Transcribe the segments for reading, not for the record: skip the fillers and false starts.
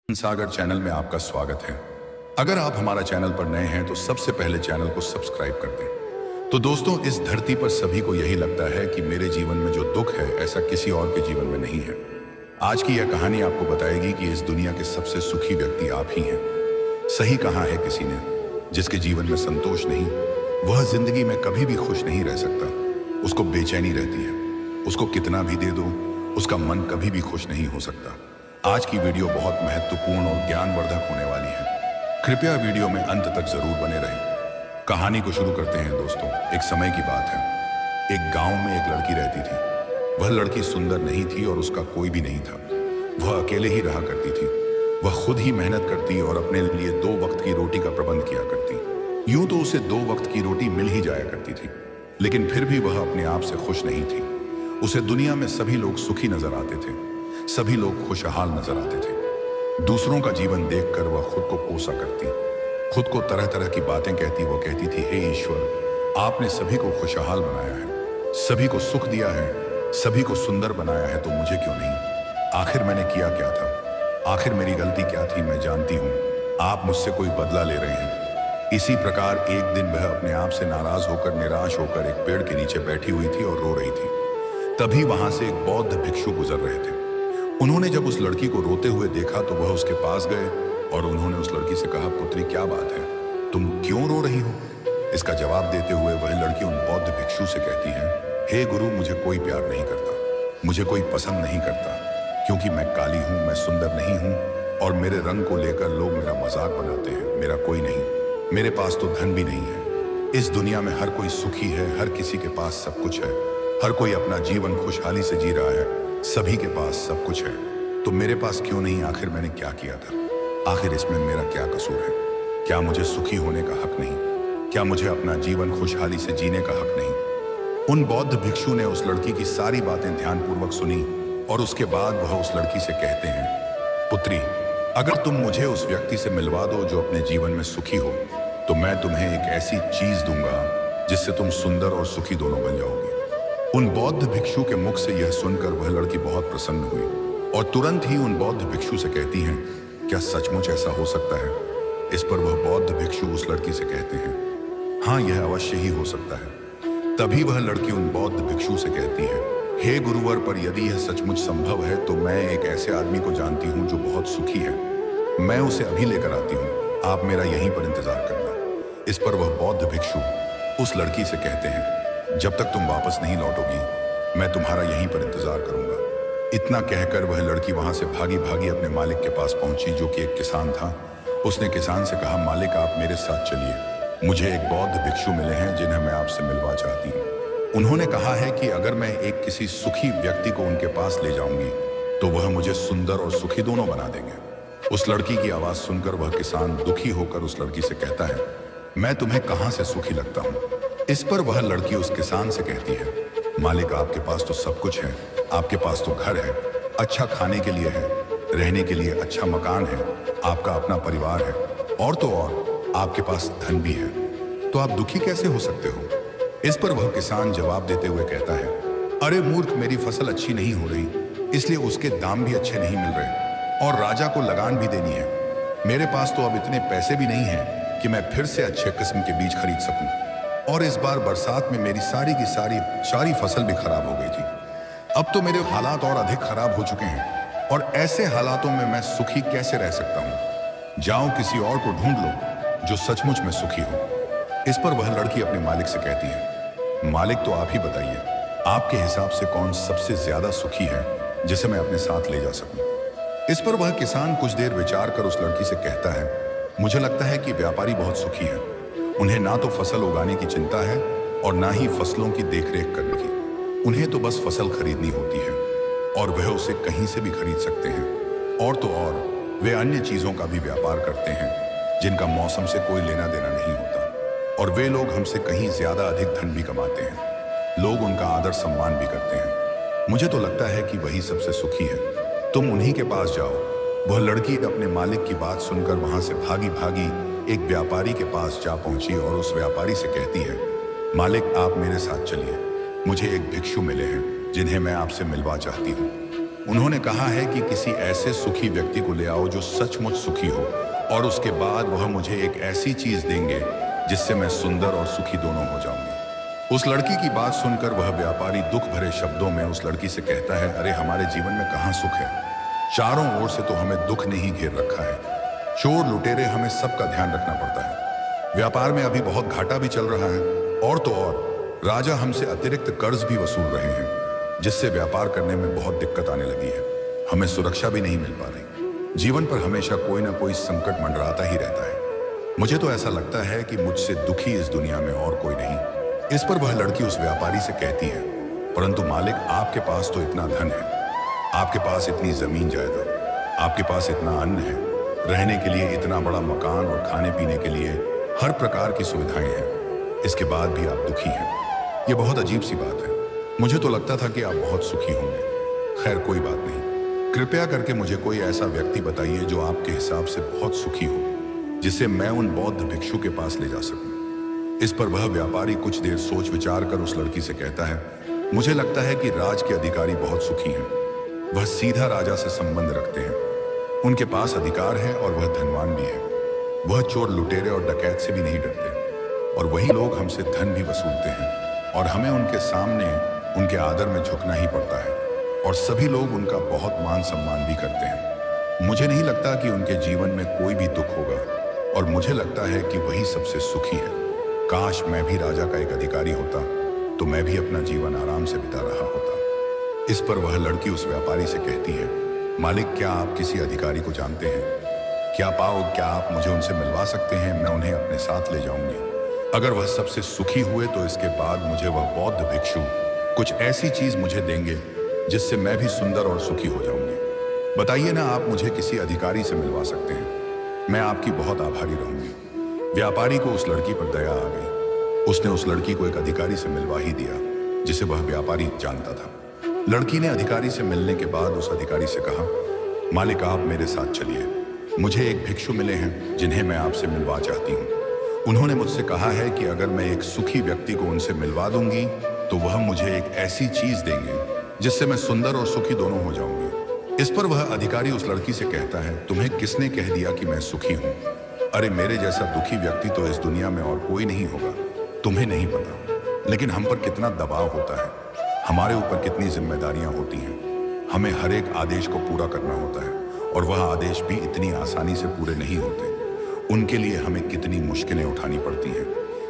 सागर channel में आपका स्वागत है। अगर आप हमारा चैनल पर नए हैं तो सबसे पहले चैनल को सब्सक्राइब कर दें। तो दोस्तों, इस धरती पर सभी को यही लगता है कि मेरे जीवन में जो दुख है ऐसा किसी और के जीवन में नहीं है। आज की यह कहानी आपको बताएगी कि इस दुनिया के सबसे सुखी व्यक्ति आप ही हैं। सही कहा है किसी ने, जिसके जीवन में संतोष नहीं वह जिंदगी में कभी भी खुश नहीं रह सकता। उसको बेचैनी रहती है, उसको कितना भी दे दो उसका मन कभी भी खुश नहीं हो सकता। आज की वीडियो बहुत महत्वपूर्ण और ज्ञानवर्धक होने वाली है। कृपया वीडियो में अंत तक जरूर बने रहें। कहानी को शुरू करते हैं दोस्तों। एक समय की बात है। एक गांव में एक लड़की रहती थी। वह लड़की सुंदर नहीं थी और उसका कोई भी नहीं था। वह अकेले ही रहा करती थी। वह खुद ही मेहनत करती और अपने लिए 2 वक्त की रोटी का प्रबंध किया करती। यूं तो उसे 2 वक्त की रोटी मिल ही जाया करती थी, लेकिन फिर भी वह अपने आप से खुश नहीं थी। उसे दुनिया में सभी लोग सुखी नजर आते थे, सभी लोग खुशहाल नजर आते थे। दूसरों का जीवन देखकर वह खुद को कोसा करती, खुद को तरह तरह की बातें कहती। वह कहती थी, हे ईश्वर, आपने सभी को खुशहाल बनाया है, सभी को सुख दिया है, सभी को सुंदर बनाया है, तो मुझे क्यों नहीं? आखिर मैंने किया क्या था? आखिर मेरी गलती क्या थी? मैं जानती हूँ आप मुझसे कोई बदला ले रहे हैं। इसी प्रकार एक दिन वह अपने आप से नाराज होकर, निराश होकर एक पेड़ के नीचे बैठी हुई थी और रो रही थी। तभी वहां से एक बौद्ध भिक्षु गुजर रहे थे। उन्होंने जब उस लड़की को रोते हुए देखा तो वह उसके पास गए और उन्होंने उस लड़की से कहा, पुत्री क्या बात है, तुम क्यों रो रही हो? इसका जवाब देते हुए वह लड़की उन बौद्ध भिक्षु से कहती है, हे गुरु, मुझे कोई प्यार नहीं करता, मुझे कोई पसंद नहीं करता, क्योंकि मैं काली हूँ, मैं सुंदर नहीं हूँ और मेरे रंग को लेकर लोग मेरा मजाक बनाते हैं। मेरा कोई नहीं, मेरे पास तो धन भी नहीं है। इस दुनिया में हर कोई सुखी है, हर किसी के पास सब कुछ है, हर कोई अपना जीवन खुशहाली से जी रहा है, सभी के पास सब कुछ है, तो मेरे पास क्यों नहीं? आखिर मैंने क्या किया था? आखिर इसमें मेरा क्या कसूर है? क्या मुझे सुखी होने का हक नहीं? क्या मुझे अपना जीवन खुशहाली से जीने का हक नहीं? उन बौद्ध भिक्षु ने उस लड़की की सारी बातें ध्यानपूर्वक सुनी और उसके बाद वह उस लड़की से कहते हैं, पुत्री, अगर तुम मुझे उस व्यक्ति से मिलवा दो जो अपने जीवन में सुखी हो, तो मैं तुम्हें एक ऐसी चीज दूंगा जिससे तुम सुंदर और सुखी दोनों बन जाओगे। उन बौद्ध भिक्षु के मुख से यह सुनकर वह लड़की बहुत प्रसन्न हुई और तुरंत ही उन बौद्ध भिक्षु से कहती हैं, क्या सचमुच ऐसा हो सकता है? इस पर वह बौद्ध भिक्षु उस लड़की से कहते हैं, हाँ, यह अवश्य ही हो सकता है। तभी वह लड़की उन बौद्ध भिक्षु से कहती है, हे गुरुवर, पर यदि यह सचमुच संभव है तो मैं एक ऐसे आदमी को जानती हूँ जो बहुत सुखी है। मैं उसे अभी लेकर आती हूँ, आप मेरा यहीं पर इंतजार करना। इस पर वह बौद्ध भिक्षु उस लड़की से कहते हैं, जब तक तुम वापस नहीं लौटोगी मैं तुम्हारा यहीं पर इंतजार करूंगा। इतना कहकर वह लड़की वहां से भागी भागी अपने मालिक के पास पहुंची, जो कि एक किसान था। उसने किसान से कहा, मालिक, आप मेरे साथ चलिए, मुझे एक बौद्ध भिक्षु मिले हैं जिन्हें मैं आपसे मिलवा चाहती हूँ। उन्होंने कहा है कि अगर मैं एक किसी सुखी व्यक्ति को उनके पास ले जाऊंगी तो वह मुझे सुंदर और सुखी दोनों बना देंगे। उस लड़की की आवाज सुनकर वह किसान दुखी होकर उस लड़की से कहता है, मैं तुम्हें कहाँ से सुखी लगता हूँ? इस पर वह लड़की उस किसान से कहती है, मालिक, आपके पास तो सब कुछ है, आपके पास तो घर है, अच्छा खाने के लिए है, रहने के लिए अच्छा मकान है, आपका अपना परिवार है, और तो और आपके पास धन भी है, तो आप दुखी कैसे हो सकते हो? इस पर वह किसान जवाब देते हुए कहता है, अरे मूर्ख, मेरी फसल अच्छी नहीं हो रही, इसलिए उसके दाम भी अच्छे नहीं मिल रहे और राजा को लगान भी देनी है। मेरे पास तो अब इतने पैसे भी नहीं हैं कि मैं फिर से अच्छे किस्म के बीज खरीद सकूं, और इस बार बरसात में मेरी सारी की सारी फसल भी खराब हो गई थी। अब तो मेरे हालात और अधिक खराब हो चुके हैं और ऐसे हालातों में मैं सुखी कैसे रह सकता हूँ? जाओ किसी और को ढूंढ लो जो सचमुच में सुखी हो। इस पर वह लड़की अपने मालिक से कहती है, मालिक, तो आप ही बताइए, आपके हिसाब से कौन सबसे ज्यादा सुखी है जिसे मैं अपने साथ ले जा सकूं? इस पर वह किसान कुछ देर विचार कर उस लड़की से कहता है, मुझे लगता है कि व्यापारी बहुत सुखी है। उन्हें ना तो फसल उगाने की चिंता है और ना ही फसलों की देखरेख करने की। उन्हें तो बस फसल खरीदनी होती है और वह उसे कहीं से भी खरीद सकते हैं। और तो और वे अन्य चीजों का भी व्यापार करते हैं जिनका मौसम से कोई लेना देना नहीं होता, और वे लोग हमसे कहीं ज्यादा अधिक धन भी कमाते हैं। लोग उनका आदर सम्मान भी करते हैं। मुझे तो लगता है कि वही सबसे सुखी है। तुम उन्हीं के पास जाओ। वह लड़की अपने मालिक की बात सुनकर वहां से भागी भागी एक व्यापारी के पास जा पहुंची और उस व्यापारी से कहती है, मालिक, आप मेरे साथ चलिए, मुझे एक भिक्षु मिले हैं जिन्हें मैं आपसे मिलवा चाहती हूँ। उन्होंने कहा है कि किसी ऐसे सुखी व्यक्ति को ले आओ जो सचमुच सुखी हो, और उसके बाद वह मुझे एक ऐसी चीज देंगे जिससे मैं सुंदर और सुखी दोनों हो जाऊंगी। उस लड़की की बात सुनकर वह व्यापारी दुख भरे शब्दों में उस लड़की से कहता है, अरे हमारे जीवन में कहाँ सुख है, चारों ओर से तो हमें दुख ने ही घेर रखा है। चोर लुटेरे, हमें सबका ध्यान रखना पड़ता है। व्यापार में अभी बहुत घाटा भी चल रहा है, और तो और राजा हमसे अतिरिक्त कर्ज भी वसूल रहे हैं, जिससे व्यापार करने में बहुत दिक्कत आने लगी है। हमें सुरक्षा भी नहीं मिल पा रही। जीवन पर हमेशा कोई ना कोई संकट मंडराता ही रहता है। मुझे तो ऐसा लगता है कि मुझसे दुखी इस दुनिया में और कोई नहीं। इस पर वह लड़की उस व्यापारी से कहती है, परंतु मालिक, आपके पास तो इतना धन है, आपके पास इतनी जमीन जायदाद, आपके पास इतना अन्न है, रहने के लिए इतना बड़ा मकान और खाने पीने के लिए हर प्रकार की सुविधाएं हैं, इसके बाद भी आप दुखी हैं। यह बहुत अजीब सी बात है। मुझे तो लगता था कि आप बहुत सुखी होंगे। खैर, कोई बात नहीं। कृपया करके मुझे कोई ऐसा व्यक्ति बताइए जो आपके हिसाब से बहुत सुखी हो, जिसे मैं उन बौद्ध भिक्षु के पास ले जा सकूं। इस पर वह व्यापारी कुछ देर सोच विचार कर उस लड़की से कहता है, मुझे लगता है कि राज के अधिकारी बहुत सुखी हैं। वह सीधा राजा से संबंध रखते हैं, उनके पास अधिकार है और वह धनवान भी है। वह चोर लुटेरे और डकैत से भी नहीं डरते, और वही लोग हमसे धन भी वसूलते हैं, और हमें उनके सामने उनके आदर में झुकना ही पड़ता है, और सभी लोग उनका बहुत मान सम्मान भी करते हैं। मुझे नहीं लगता कि उनके जीवन में कोई भी दुख होगा, और मुझे लगता है कि वही सबसे सुखी है। काश मैं भी राजा का एक अधिकारी होता, तो मैं भी अपना जीवन आराम से बिता रहा होता। इस पर वह लड़की उस व्यापारी से कहती है, मालिक, क्या आप किसी अधिकारी को जानते हैं? क्या आप मुझे उनसे मिलवा सकते हैं? मैं उन्हें अपने साथ ले जाऊंगी। अगर वह सबसे सुखी हुए तो इसके बाद मुझे वह बौद्ध भिक्षु कुछ ऐसी चीज मुझे देंगे जिससे मैं भी सुंदर और सुखी हो जाऊंगी। बताइए ना, आप मुझे किसी अधिकारी से मिलवा सकते हैं। मैं आपकी बहुत आभारी रहूंगी। व्यापारी को उस लड़की पर दया आ गई। उसने उस लड़की को एक अधिकारी से मिलवा ही दिया, जिसे वह व्यापारी जानता था। लड़की ने अधिकारी से मिलने के बाद उस अधिकारी से कहा, मालिक, आप मेरे साथ चलिए। मुझे एक भिक्षु मिले हैं जिन्हें मैं आपसे मिलवा चाहती हूँ। उन्होंने मुझसे कहा है कि अगर मैं एक सुखी व्यक्ति को उनसे मिलवा दूंगी तो वह मुझे एक ऐसी चीज देंगे जिससे मैं सुंदर और सुखी दोनों हो जाऊंगी। इस पर वह अधिकारी उस लड़की से कहता है, तुम्हें किसने कह दिया कि मैं सुखी हूं? अरे, मेरे जैसा दुखी व्यक्ति तो इस दुनिया में और कोई नहीं होगा। तुम्हें नहीं पता, लेकिन हम पर कितना दबाव होता है, हमारे ऊपर कितनी जिम्मेदारियां होती हैं। हमें हर एक आदेश को पूरा करना होता है, और वह आदेश भी इतनी आसानी से पूरे नहीं होते। उनके लिए हमें कितनी मुश्किलें उठानी पड़ती हैं,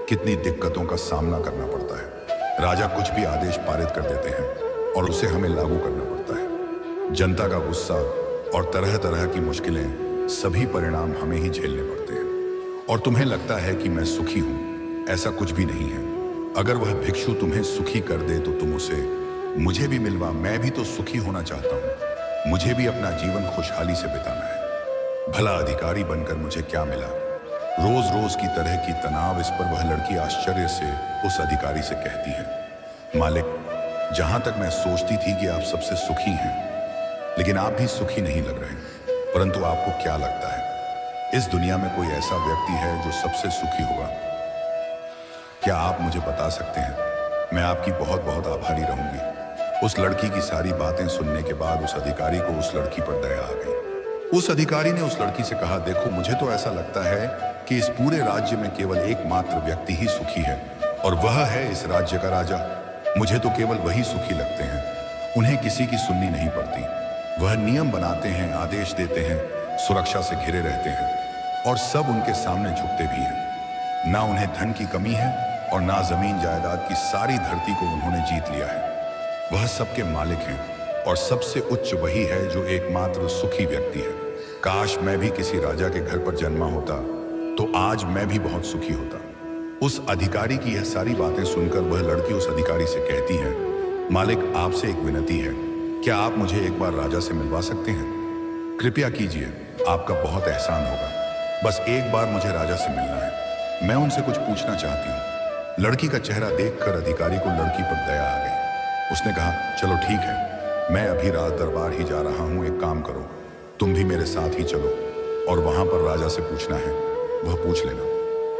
कितनी दिक्कतों का सामना करना पड़ता है। राजा कुछ भी आदेश पारित कर देते हैं और उसे हमें लागू करना पड़ता है। जनता का गुस्सा और तरह तरह की मुश्किलें, सभी परिणाम हमें ही झेलने पड़ते हैं। और तुम्हें लगता है कि मैं सुखी हूं, ऐसा कुछ भी नहीं है। अगर वह भिक्षु तुम्हें सुखी कर दे तो तुम उसे मुझे भी मिलवा। मैं भी तो सुखी होना चाहता हूं, मुझे भी अपना जीवन खुशहाली से बिताना है। भला अधिकारी बनकर मुझे क्या मिला? रोज रोज की तरह की तनाव। इस पर वह लड़की आश्चर्य से उस अधिकारी से कहती है, मालिक, जहां तक मैं सोचती थी कि आप सबसे सुखी हैं, लेकिन आप भी सुखी नहीं लग रहे। परंतु आपको क्या लगता है, इस दुनिया में कोई ऐसा व्यक्ति है जो सबसे सुखी होगा? क्या आप मुझे बता सकते हैं? मैं आपकी बहुत बहुत आभारी रहूंगी। उस लड़की की सारी बातें सुनने के बाद उस अधिकारी को उस लड़की पर दया आ गई। उस अधिकारी ने उस लड़की से कहा, देखो, मुझे तो ऐसा लगता है कि इस पूरे राज्य में केवल एकमात्र व्यक्ति ही सुखी है, और वह है इस राज्य का राजा। मुझे तो केवल वही सुखी लगते हैं। उन्हें किसी की सुननी नहीं पड़ती। वह नियम बनाते हैं, आदेश देते हैं, सुरक्षा से घिरे रहते हैं, और सब उनके सामने झुकते भी हैं। ना उन्हें धन की कमी है और ना जमीन जायदाद की सारी धरती को उन्होंने जीत लिया है। वह सबके मालिक हैं, और सबसे उच्च वही है जो एकमात्र सुखी व्यक्ति है। काश मैं भी किसी राजा के घर पर जन्मा होता तो आज मैं भी बहुत सुखी होता। उस अधिकारी की यह सारी बातें सुनकर वह लड़की उस अधिकारी से कहती है, मालिक, आपसे एक विनती है, क्या आप मुझे एक बार राजा से मिलवा सकते हैं? कृपया कीजिए, आपका बहुत एहसान होगा। बस एक बार मुझे राजा से मिलना है, मैं उनसे कुछ पूछना चाहती हूँ। लड़की का चेहरा देखकर अधिकारी को लड़की पर दया आ गई। उसने कहा, चलो ठीक है, मैं अभी राज दरबार ही जा रहा हूँ। एक काम करो, तुम भी मेरे साथ ही चलो, और वहां पर राजा से पूछना है, वह पूछ लेना।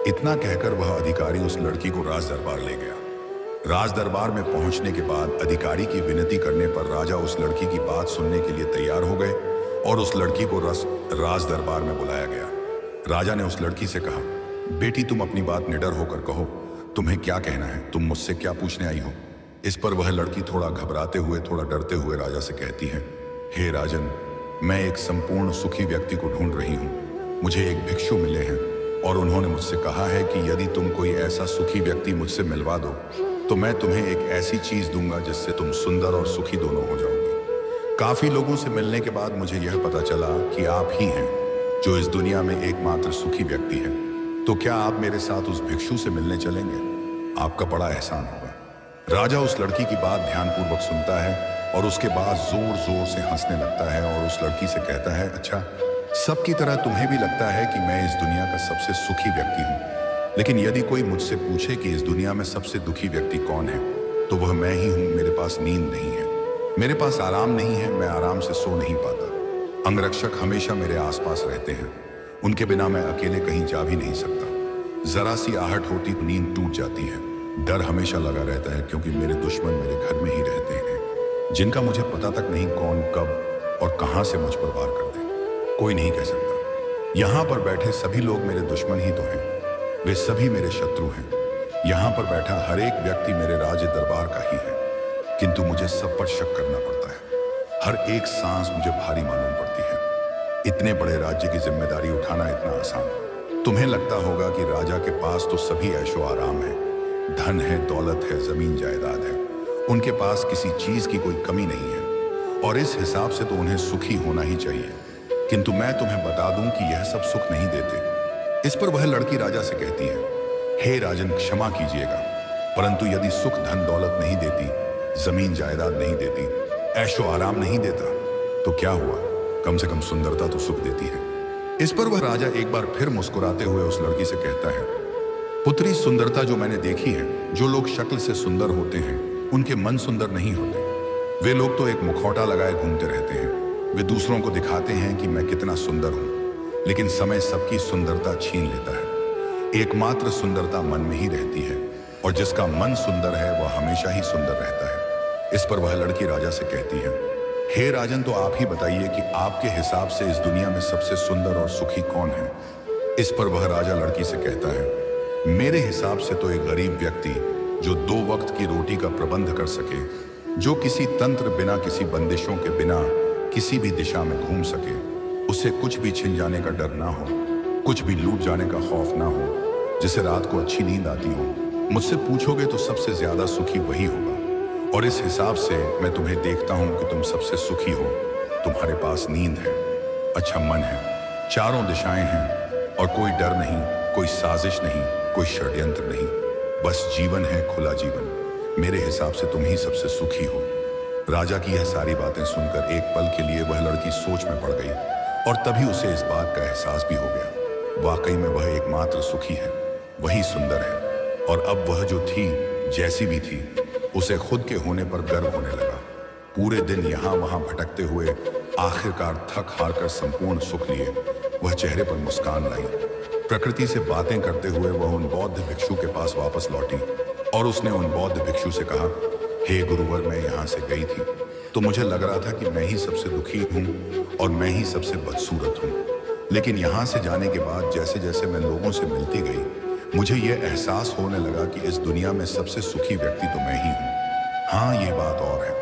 इतना कहकर वह अधिकारी उस लड़की को राज दरबार ले गया। राज दरबार में पहुंचने के बाद अधिकारी की विनती करने पर राजा उस लड़की की बात सुनने के लिए तैयार हो गए और उस लड़की को राज दरबार में बुलाया गया। राजा ने उस लड़की से कहा, बेटी तुम अपनी बात निडर होकर कहो, तुम्हें क्या कहना है, तुम मुझसे क्या पूछने आई हो। इस पर वह लड़की थोड़ा घबराते हुए, थोड़ा डरते हुए राजा से कहती है, हे राजन, मैं एक संपूर्ण सुखी व्यक्ति को ढूंढ रही हूँ। मुझे एक भिक्षु मिले हैं और उन्होंने मुझसे कहा है कि यदि तुम कोई ऐसा सुखी व्यक्ति मुझसे मिलवा दो तो मैं तुम्हें एक ऐसी चीज दूंगा जिससे तुम सुंदर और सुखी दोनों हो जाओगे। काफी लोगों से मिलने के बाद मुझे यह पता चला कि आप ही हैं जो इस दुनिया में एकमात्र सुखी व्यक्ति है। तो क्या आप मेरे साथ उस भिक्षु से मिलने चलेंगे? आपका बड़ा एहसान होगा। राजा उस लड़की की बात ध्यानपूर्वक सुनता है और उसके बाद जोर जोर से हंसने लगता है और उस लड़की से कहता है, अच्छा, सबकी तरह तुम्हें भी लगता है कि मैं इस दुनिया का सबसे सुखी व्यक्ति हूँ, लेकिन यदि कोई मुझसे पूछे कि इस दुनिया में सबसे दुखी व्यक्ति कौन है तो वह मैं ही हूँ। मेरे पास नींद नहीं है, मेरे पास आराम नहीं है, मैं आराम से सो नहीं पाता। अंगरक्षक हमेशा मेरे आसपास रहते हैं, उनके बिना मैं अकेले कहीं जा भी नहीं सकता। जरा सी आहट होती तो नींद टूट जाती है। डर हमेशा लगा रहता है क्योंकि मेरे दुश्मन मेरे घर में ही रहते हैं, जिनका मुझे पता तक नहीं कौन कब और कहां से मुझ पर वार कर दे, कोई नहीं कह सकता। यहाँ पर बैठे सभी लोग मेरे दुश्मन ही तो हैं, वे सभी मेरे शत्रु हैं। यहाँ पर बैठा हर एक व्यक्ति मेरे राज दरबार का ही है, किंतु मुझे सब पर शक करना पड़ता है। हर एक सांस मुझे भारी मालूम पड़ती है। इतने बड़े राज्य की जिम्मेदारी उठाना इतना आसान? तुम्हें लगता होगा कि राजा के पास तो सभी ऐशो आराम है, धन है, दौलत है, जमीन जायदाद है, उनके पास किसी चीज की कोई कमी नहीं है और इस हिसाब से तो उन्हें सुखी होना ही चाहिए। किंतु मैं तुम्हें बता दूं कि यह सब सुख नहीं देते। इस पर वह लड़की राजा से कहती है, हे राजन, क्षमा कीजिएगा, परंतु यदि सुख धन दौलत नहीं देती, जमीन जायदाद नहीं देती, ऐशो आराम नहीं देता, तो क्या हुआ? कम से कम सुंदरता तो सुख देती है। इस पर वह राजा एक बार फिर मुस्कुराते हुए उस लड़की से कहता है, पुत्री, सुंदरता जो मैंने देखी है, जो लोग शक्ल से सुंदर होते हैं उनके मन सुंदर नहीं होते। वे लोग तो एक मुखौटा लगाए घूमते रहते हैं। वे दूसरों को दिखाते हैं कि मैं कितना सुंदर हूं, लेकिन समय सबकी सुंदरता छीन लेता है। एकमात्र सुंदरता मन में ही रहती है और जिसका मन सुंदर है वह हमेशा ही सुंदर रहता है। इस पर वह लड़की राजा से कहती है, हे राजन, तो आप ही बताइए कि आपके हिसाब से इस दुनिया में सबसे सुंदर और सुखी कौन है? इस पर वह राजा लड़की से कहता है, मेरे हिसाब से तो एक गरीब व्यक्ति जो 2 वक्त की रोटी का प्रबंध कर सके, जो किसी तंत्र बिना, किसी बंदिशों के बिना किसी भी दिशा में घूम सके, उसे कुछ भी छिन जाने का डर ना हो, कुछ भी लूट जाने का खौफ ना हो, जिसे रात को अच्छी नींद आती हो। मुझसे पूछोगे तो सबसे ज्यादा सुखी वही होगा और इस हिसाब से मैं तुम्हें देखता हूं कि तुम सबसे सुखी हो। तुम्हारे पास नींद है, अच्छा मन है, चारों दिशाएं हैं और कोई डर नहीं, कोई साजिश नहीं, कोई षड्यंत्र नहीं, बस जीवन है, खुला जीवन। मेरे हिसाब से तुम ही सबसे सुखी हो। राजा की यह सारी बातें सुनकर एक पल के लिए वह लड़की सोच में पड़ गई और तभी उसे इस बात का एहसास भी हो गया, वाकई में वह एकमात्र सुखी है, वही सुंदर है। और अब वह जो थी, जैसी भी थी, उसे खुद के होने पर गर्व होने लगा। पूरे दिन यहाँ वहां भटकते हुए आखिरकार थक हार कर संपूर्ण सुख लिए वह चेहरे पर मुस्कान लाई। प्रकृति से बातें करते हुए वह उन बौद्ध भिक्षु के पास वापस लौटी और उसने उन बौद्ध भिक्षु से कहा, हे गुरुवर, मैं यहाँ से गई थी तो मुझे लग रहा था कि मैं ही सबसे दुखी हूँ और मैं ही सबसे बदसूरत हूँ, लेकिन यहाँ से जाने के बाद जैसे जैसे मैं लोगों से मिलती गई, मुझे यह एहसास होने लगा कि इस दुनिया में सबसे सुखी व्यक्ति तो मैं ही हूँ। हाँ, ये बात और है,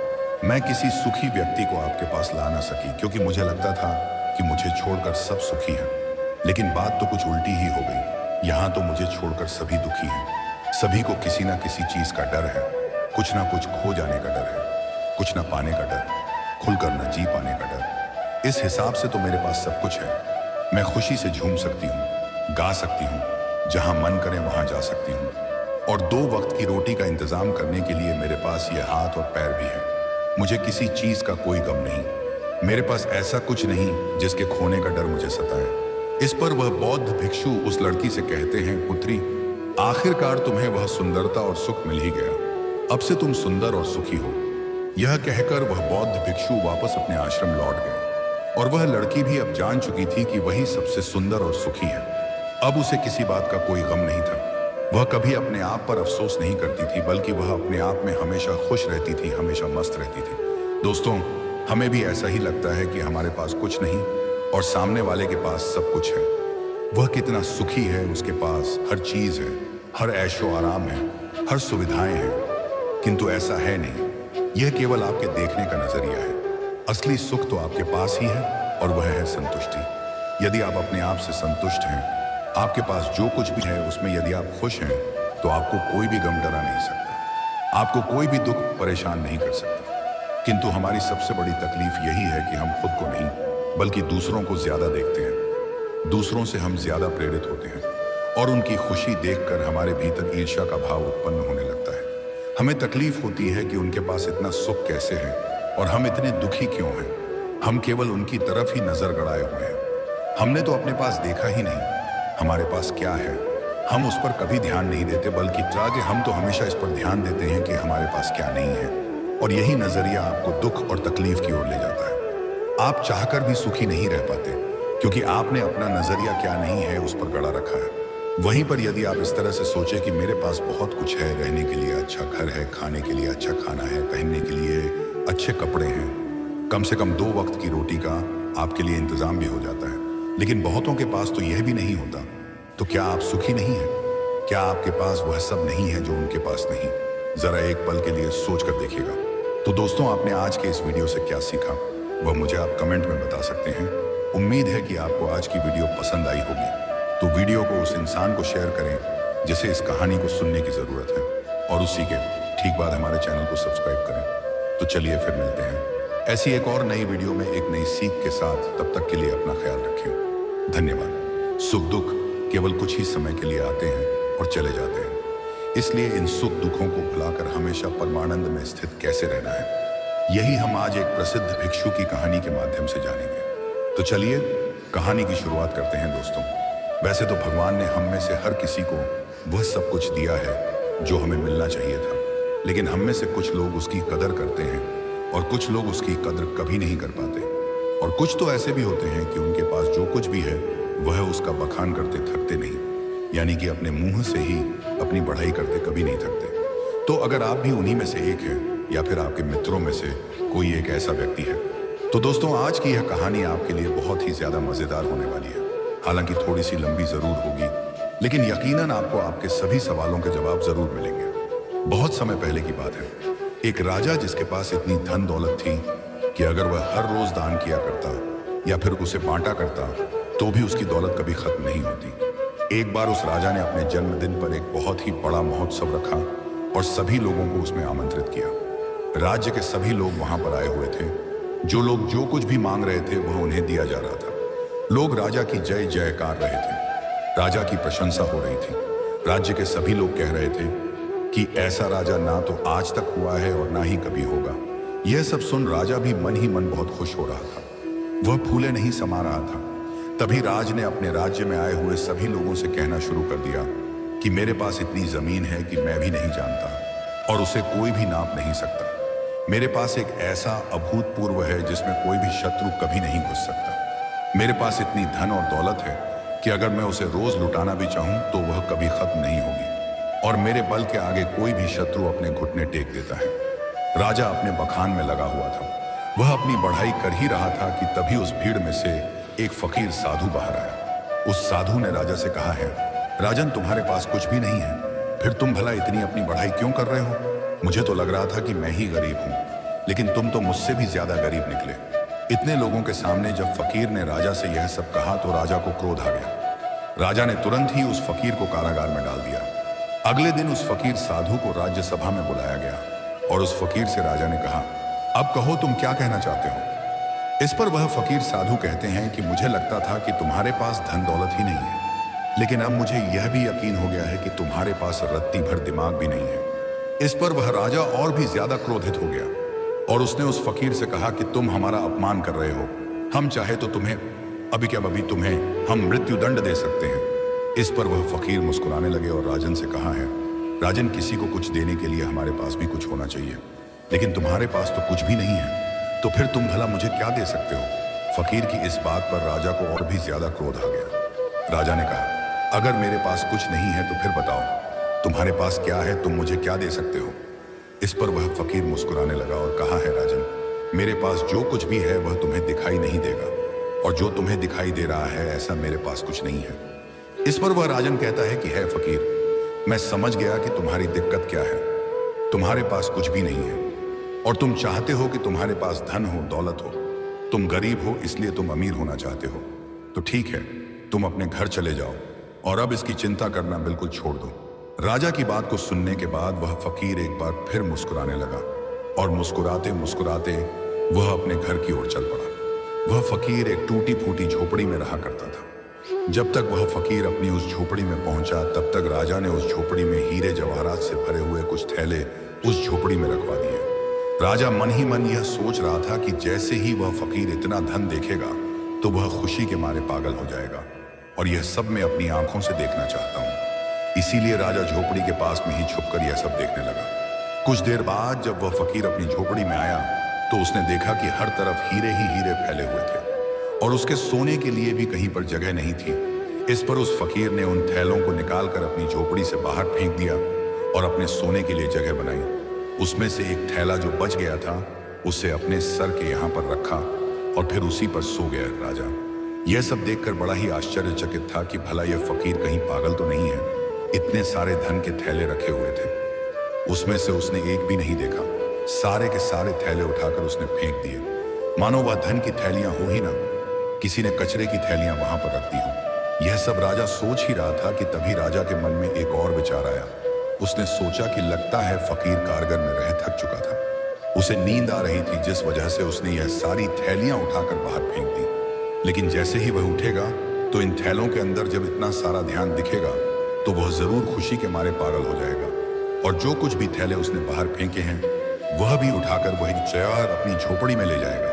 मैं किसी सुखी व्यक्ति को आपके पास ला ना सकी क्योंकि मुझे लगता था कि मुझे छोड़कर सब सुखी हैं, लेकिन बात तो कुछ उल्टी ही हो गई। यहाँ तो मुझे छोड़कर सभी दुखी हैं, सभी को किसी ना किसी चीज का डर है, कुछ ना कुछ खो जाने का डर है, कुछ ना पाने का डर, खुलकर ना जी पाने का डर। इस हिसाब से तो मेरे पास सब कुछ है। मैं खुशी से झूम सकती हूँ, गा सकती हूँ, जहां मन करे वहां जा सकती हूँ और 2 वक्त की रोटी का इंतजाम करने के लिए मेरे पास ये हाथ और पैर भी है। मुझे किसी चीज का कोई गम नहीं, मेरे पास ऐसा कुछ नहीं जिसके खोने का डर मुझे सताए। इस पर वह बौद्ध भिक्षु उस लड़की से कहते हैं, पुत्री, आखिरकार तुम्हें वह सुंदरता और सुख मिल ही गया, अब से तुम सुंदर और सुखी हो। यह कहकर वह बौद्ध भिक्षु वापस अपने आश्रम लौट गए और वह लड़की भी अब जान चुकी थी कि वही सबसे सुंदर और सुखी है। अब उसे किसी बात का कोई गम नहीं था। वह कभी अपने आप पर अफसोस नहीं करती थी, बल्कि वह अपने आप में हमेशा खुश रहती थी, हमेशा मस्त रहती थी। दोस्तों, हमें भी ऐसा ही लगता है कि हमारे पास कुछ नहीं और सामने वाले के पास सब कुछ है। वह कितना सुखी है, उसके पास हर चीज है, हर ऐशो आराम है, हर सुविधाएं हैं। किंतु ऐसा है नहीं, यह केवल आपके देखने का नजरिया है। असली सुख तो आपके पास ही है और वह है संतुष्टि। यदि आप अपने आप से संतुष्ट हैं, आपके पास जो कुछ भी है उसमें यदि आप खुश हैं, तो आपको कोई भी गम डरा नहीं सकता, आपको कोई भी दुख परेशान नहीं कर सकता। किंतु हमारी सबसे बड़ी तकलीफ यही है कि हम खुद को नहीं बल्कि दूसरों को ज्यादा देखते हैं। दूसरों से हम ज्यादा प्रेरित होते हैं और उनकी खुशी देखकर हमारे भीतर ईर्ष्या का भाव उत्पन्न होने लगता है। हमें तकलीफ होती है कि उनके पास इतना सुख कैसे है और हम इतने दुखी क्यों हैं। हम केवल उनकी तरफ ही नजर गड़ाए हुए हैं। हमने तो अपने पास देखा ही नहीं हमारे पास क्या है। हम उस पर कभी ध्यान नहीं देते, बल्कि आगे हम तो हमेशा इस पर ध्यान देते हैं कि हमारे पास क्या नहीं है। और यही नजरिया आपको दुख और तकलीफ की ओर ले जाता है। आप चाहकर भी सुखी नहीं रह पाते, क्योंकि आपने अपना नजरिया क्या नहीं है उस पर गड़ा रखा है। वहीं पर यदि आप इस तरह से सोचे कि मेरे पास बहुत कुछ है, रहने के लिए अच्छा घर है, खाने के लिए अच्छा खाना है, पहनने के लिए अच्छे कपड़े हैं, कम से कम 2 वक्त की रोटी का आपके लिए इंतजाम भी हो जाता है, लेकिन बहुतों के पास तो यह भी नहीं होता, तो क्या आप सुखी नहीं हैं? क्या आपके पास वह सब नहीं है जो उनके पास नहीं? जरा एक पल के लिए सोच कर देखिएगा। तो दोस्तों, आपने आज के इस वीडियो से क्या सीखा वह मुझे आप कमेंट में बता सकते हैं। उम्मीद है कि आपको आज की वीडियो पसंद आई होगी। तो वीडियो को उस इंसान को शेयर करें जिसे इस कहानी को सुनने की जरूरत है, और उसी के ठीक बाद हमारे चैनल को सब्सक्राइब करें। तो चलिए फिर मिलते हैं ऐसी एक और नई वीडियो में एक नई सीख के साथ। तब तक के लिए अपना ख्याल रखें। धन्यवाद। सुख दुख केवल कुछ ही समय के लिए आते हैं और चले जाते हैं, इसलिए इन सुख दुखों को भुलाकर हमेशा परमानंद में स्थित कैसे रहना है, यही हम आज एक प्रसिद्ध भिक्षु की कहानी के माध्यम से जानेंगे। तो चलिए कहानी की शुरुआत करते हैं। दोस्तों, वैसे तो भगवान ने हम में से हर किसी को वह सब कुछ दिया है जो हमें मिलना चाहिए था, लेकिन हम में से कुछ लोग उसकी कदर करते हैं और कुछ लोग उसकी कदर कभी नहीं कर पाते। और कुछ तो ऐसे भी होते हैं कि उनके पास जो कुछ भी है वह उसका बखान करते थकते नहीं, यानी कि अपने मुंह से ही अपनी बढ़ाई करते कभी नहीं थकते। तो अगर आप भी उन्हीं में से एक हैं, या फिर आपके मित्रों में से कोई एक ऐसा व्यक्ति है, तो दोस्तों आज की यह कहानी आपके लिए बहुत ही ज्यादा मजेदार होने वाली है। हालांकि थोड़ी सी लंबी जरूर होगी, लेकिन यकीनन आपको आपके सभी सवालों के जवाब जरूर मिलेंगे। बहुत समय पहले की बात है, एक राजा जिसके पास इतनी धन दौलत थी कि अगर वह हर रोज दान किया करता या फिर उसे बांटा करता तो भी उसकी दौलत कभी खत्म नहीं होती। एक बार उस राजा ने अपने जन्मदिन पर एक बहुत ही बड़ा महोत्सव रखा और सभी लोगों को उसमें आमंत्रित किया। राज्य के सभी लोग वहां पर आए हुए थे। जो लोग जो कुछ भी मांग रहे थे वह उन्हें दिया जा रहा था। लोग राजा की जय जयकार रहे थे, राजा की प्रशंसा हो रही थी। राज्य के सभी लोग कह रहे थे कि ऐसा राजा ना तो आज तक हुआ है और ना ही कभी होगा। यह सब सुन राजा भी मन ही मन बहुत खुश हो रहा था। वह फूले नहीं समा रहा था। तभी राज ने अपने राज्य में आए हुए सभी लोगों से कहना शुरू कर दिया कि मेरे पास इतनी जमीन है कि मैं भी नहीं जानता और उसे कोई भी नाप नहीं सकता। मेरे पास एक ऐसा अभूतपूर्व है जिसमें कोई भी शत्रु कभी नहीं घुस सकता। मेरे पास इतनी धन और दौलत है कि अगर मैं उसे रोज लुटाना भी चाहूं तो वह कभी खत्म नहीं होगी, और मेरे बल के आगे कोई भी शत्रु अपने घुटने टेक देता है। राजा अपने बखान में लगा हुआ था। वह अपनी बढ़ाई कर ही रहा था कि तभी उस भीड़ में से एक फकीर साधु बाहर आया। उस साधु ने राजा से कहा है, राजन तुम्हारे पास कुछ भी नहीं है, फिर तुम भला इतनी अपनी बढ़ाई क्यों कर रहे हो? मुझे तो लग रहा था कि मैं ही गरीब हूं, लेकिन तुम तो मुझसे भी ज्यादा गरीब निकले। इतने लोगों के सामने जब फकीर ने राजा से यह सब कहा तो राजा को क्रोध आ गया। राजा ने तुरंत ही उस फकीर को कारागार में डाल दिया। अगले दिन उस फकीर साधु को राज्यसभा में बुलाया गया और उस फकीर से राजा ने कहा, अब कहो तुम क्या कहना चाहते हो? इस पर वह फकीर साधु कहते हैं कि मुझे लगता था कि तुम्हारे पास धन दौलत ही नहीं है, लेकिन अब मुझे यह भी यकीन हो गया है कि तुम्हारे पास रत्ती भर दिमाग भी नहीं है। इस पर वह राजा और भी ज्यादा क्रोधित हो गया और उसने उस फकीर से कहा कि तुम हमारा अपमान कर रहे हो। हम चाहे तो तुम्हें अभी तुम्हें हम मृत्यु दंड दे सकते हैं। इस पर वह फकीर मुस्कुराने लगे और राजन से कहा है, राजन किसी को कुछ देने के लिए हमारे पास भी कुछ होना चाहिए, लेकिन तुम्हारे पास तो कुछ भी नहीं है, तो फिर तुम भला मुझे क्या दे सकते हो? फकीर की इस बात पर राजा को और भी ज्यादा क्रोध आ गया। राजा ने कहा, अगर मेरे पास कुछ नहीं है तो फिर बताओ, तुम्हारे पास क्या है? तुम मुझे क्या दे सकते हो? इस पर वह फकीर मुस्कुराने लगा और कहा, है राजन, मेरे पास जो कुछ भी है वह तुम्हें दिखाई नहीं देगा, और जो तुम्हें दिखाई दे रहा है ऐसा मेरे पास कुछ नहीं है। इस पर वह राजन कहता है कि है फकीर, मैं समझ गया कि तुम्हारी दिक्कत क्या है। तुम्हारे पास कुछ भी नहीं है और तुम चाहते हो कि तुम्हारे पास धन हो, दौलत हो। तुम गरीब हो इसलिए तुम अमीर होना चाहते हो। तो ठीक है, तुम अपने घर चले जाओ और अब इसकी चिंता करना बिल्कुल छोड़ दो। राजा की बात को सुनने के बाद वह फकीर एक बार फिर मुस्कुराने लगा और मुस्कुराते मुस्कुराते वह अपने घर की ओर चल पड़ा। वह फकीर एक टूटी फूटी झोपड़ी में रहा करता था। जब तक वह फकीर अपनी उस झोपड़ी में पहुंचा तब तक राजा ने उस झोपड़ी में हीरे जवाहरात से भरे हुए कुछ थैले उस झोपड़ी में रखवा दिए। राजा मन ही मन यह सोच रहा था कि जैसे ही वह फकीर इतना धन देखेगा तो वह खुशी के मारे पागल हो जाएगा, और यह सब मैं अपनी आंखों से देखना चाहता हूँ। इसीलिए राजा झोपड़ी के पास में ही छुपकर यह सब देखने लगा। कुछ देर बाद जब वह फकीर अपनी झोपड़ी में आया तो उसने देखा कि हर तरफ हीरे ही हीरे फैले हुए थे और उसके सोने के लिए भी कहीं पर जगह नहीं थी। इस पर उस फकीर ने उन थैलों को निकालकर अपनी झोपड़ी से बाहर फेंक दिया और अपने सोने के लिए जगह बनाई। उसमें से एक थैला जो बच गया था उसे अपने सर के यहाँ पर रखा और फिर उसी पर सो गया राजा। यह सब देखकर बड़ा ही आश्चर्यचकित था कि भला यह फकीर कहीं पागल तो नहीं है। इतने सारे धन के थैले रखे हुए थे, उसमें से उसने एक भी नहीं देखा। सारे के सारे थैले उठाकर उसने फेंक दिए, मानो वह धन की थैलियां हो ही ना, किसी ने कचरे की थैलियां वहां पर रख दी हो। यह सब राजा सोच ही रहा था कि तभी राजा के मन में एक और विचार आया। उसने सोचा कि लगता है फकीर कारगर में रह थक चुका था, उसे नींद आ रही थी, जिस वजह से उसने यह सारी थैलियां उठाकर बाहर फेंक दी। लेकिन जैसे ही वह उठेगा तो इन थैलों के अंदर जब इतना सारा ध्यान दिखेगा तो वह जरूर खुशी के मारे पागल हो जाएगा, और जो कुछ भी थैले उसने बाहर फेंके हैं वह भी उठाकर वही तैयार अपनी झोपड़ी में ले जाएगा।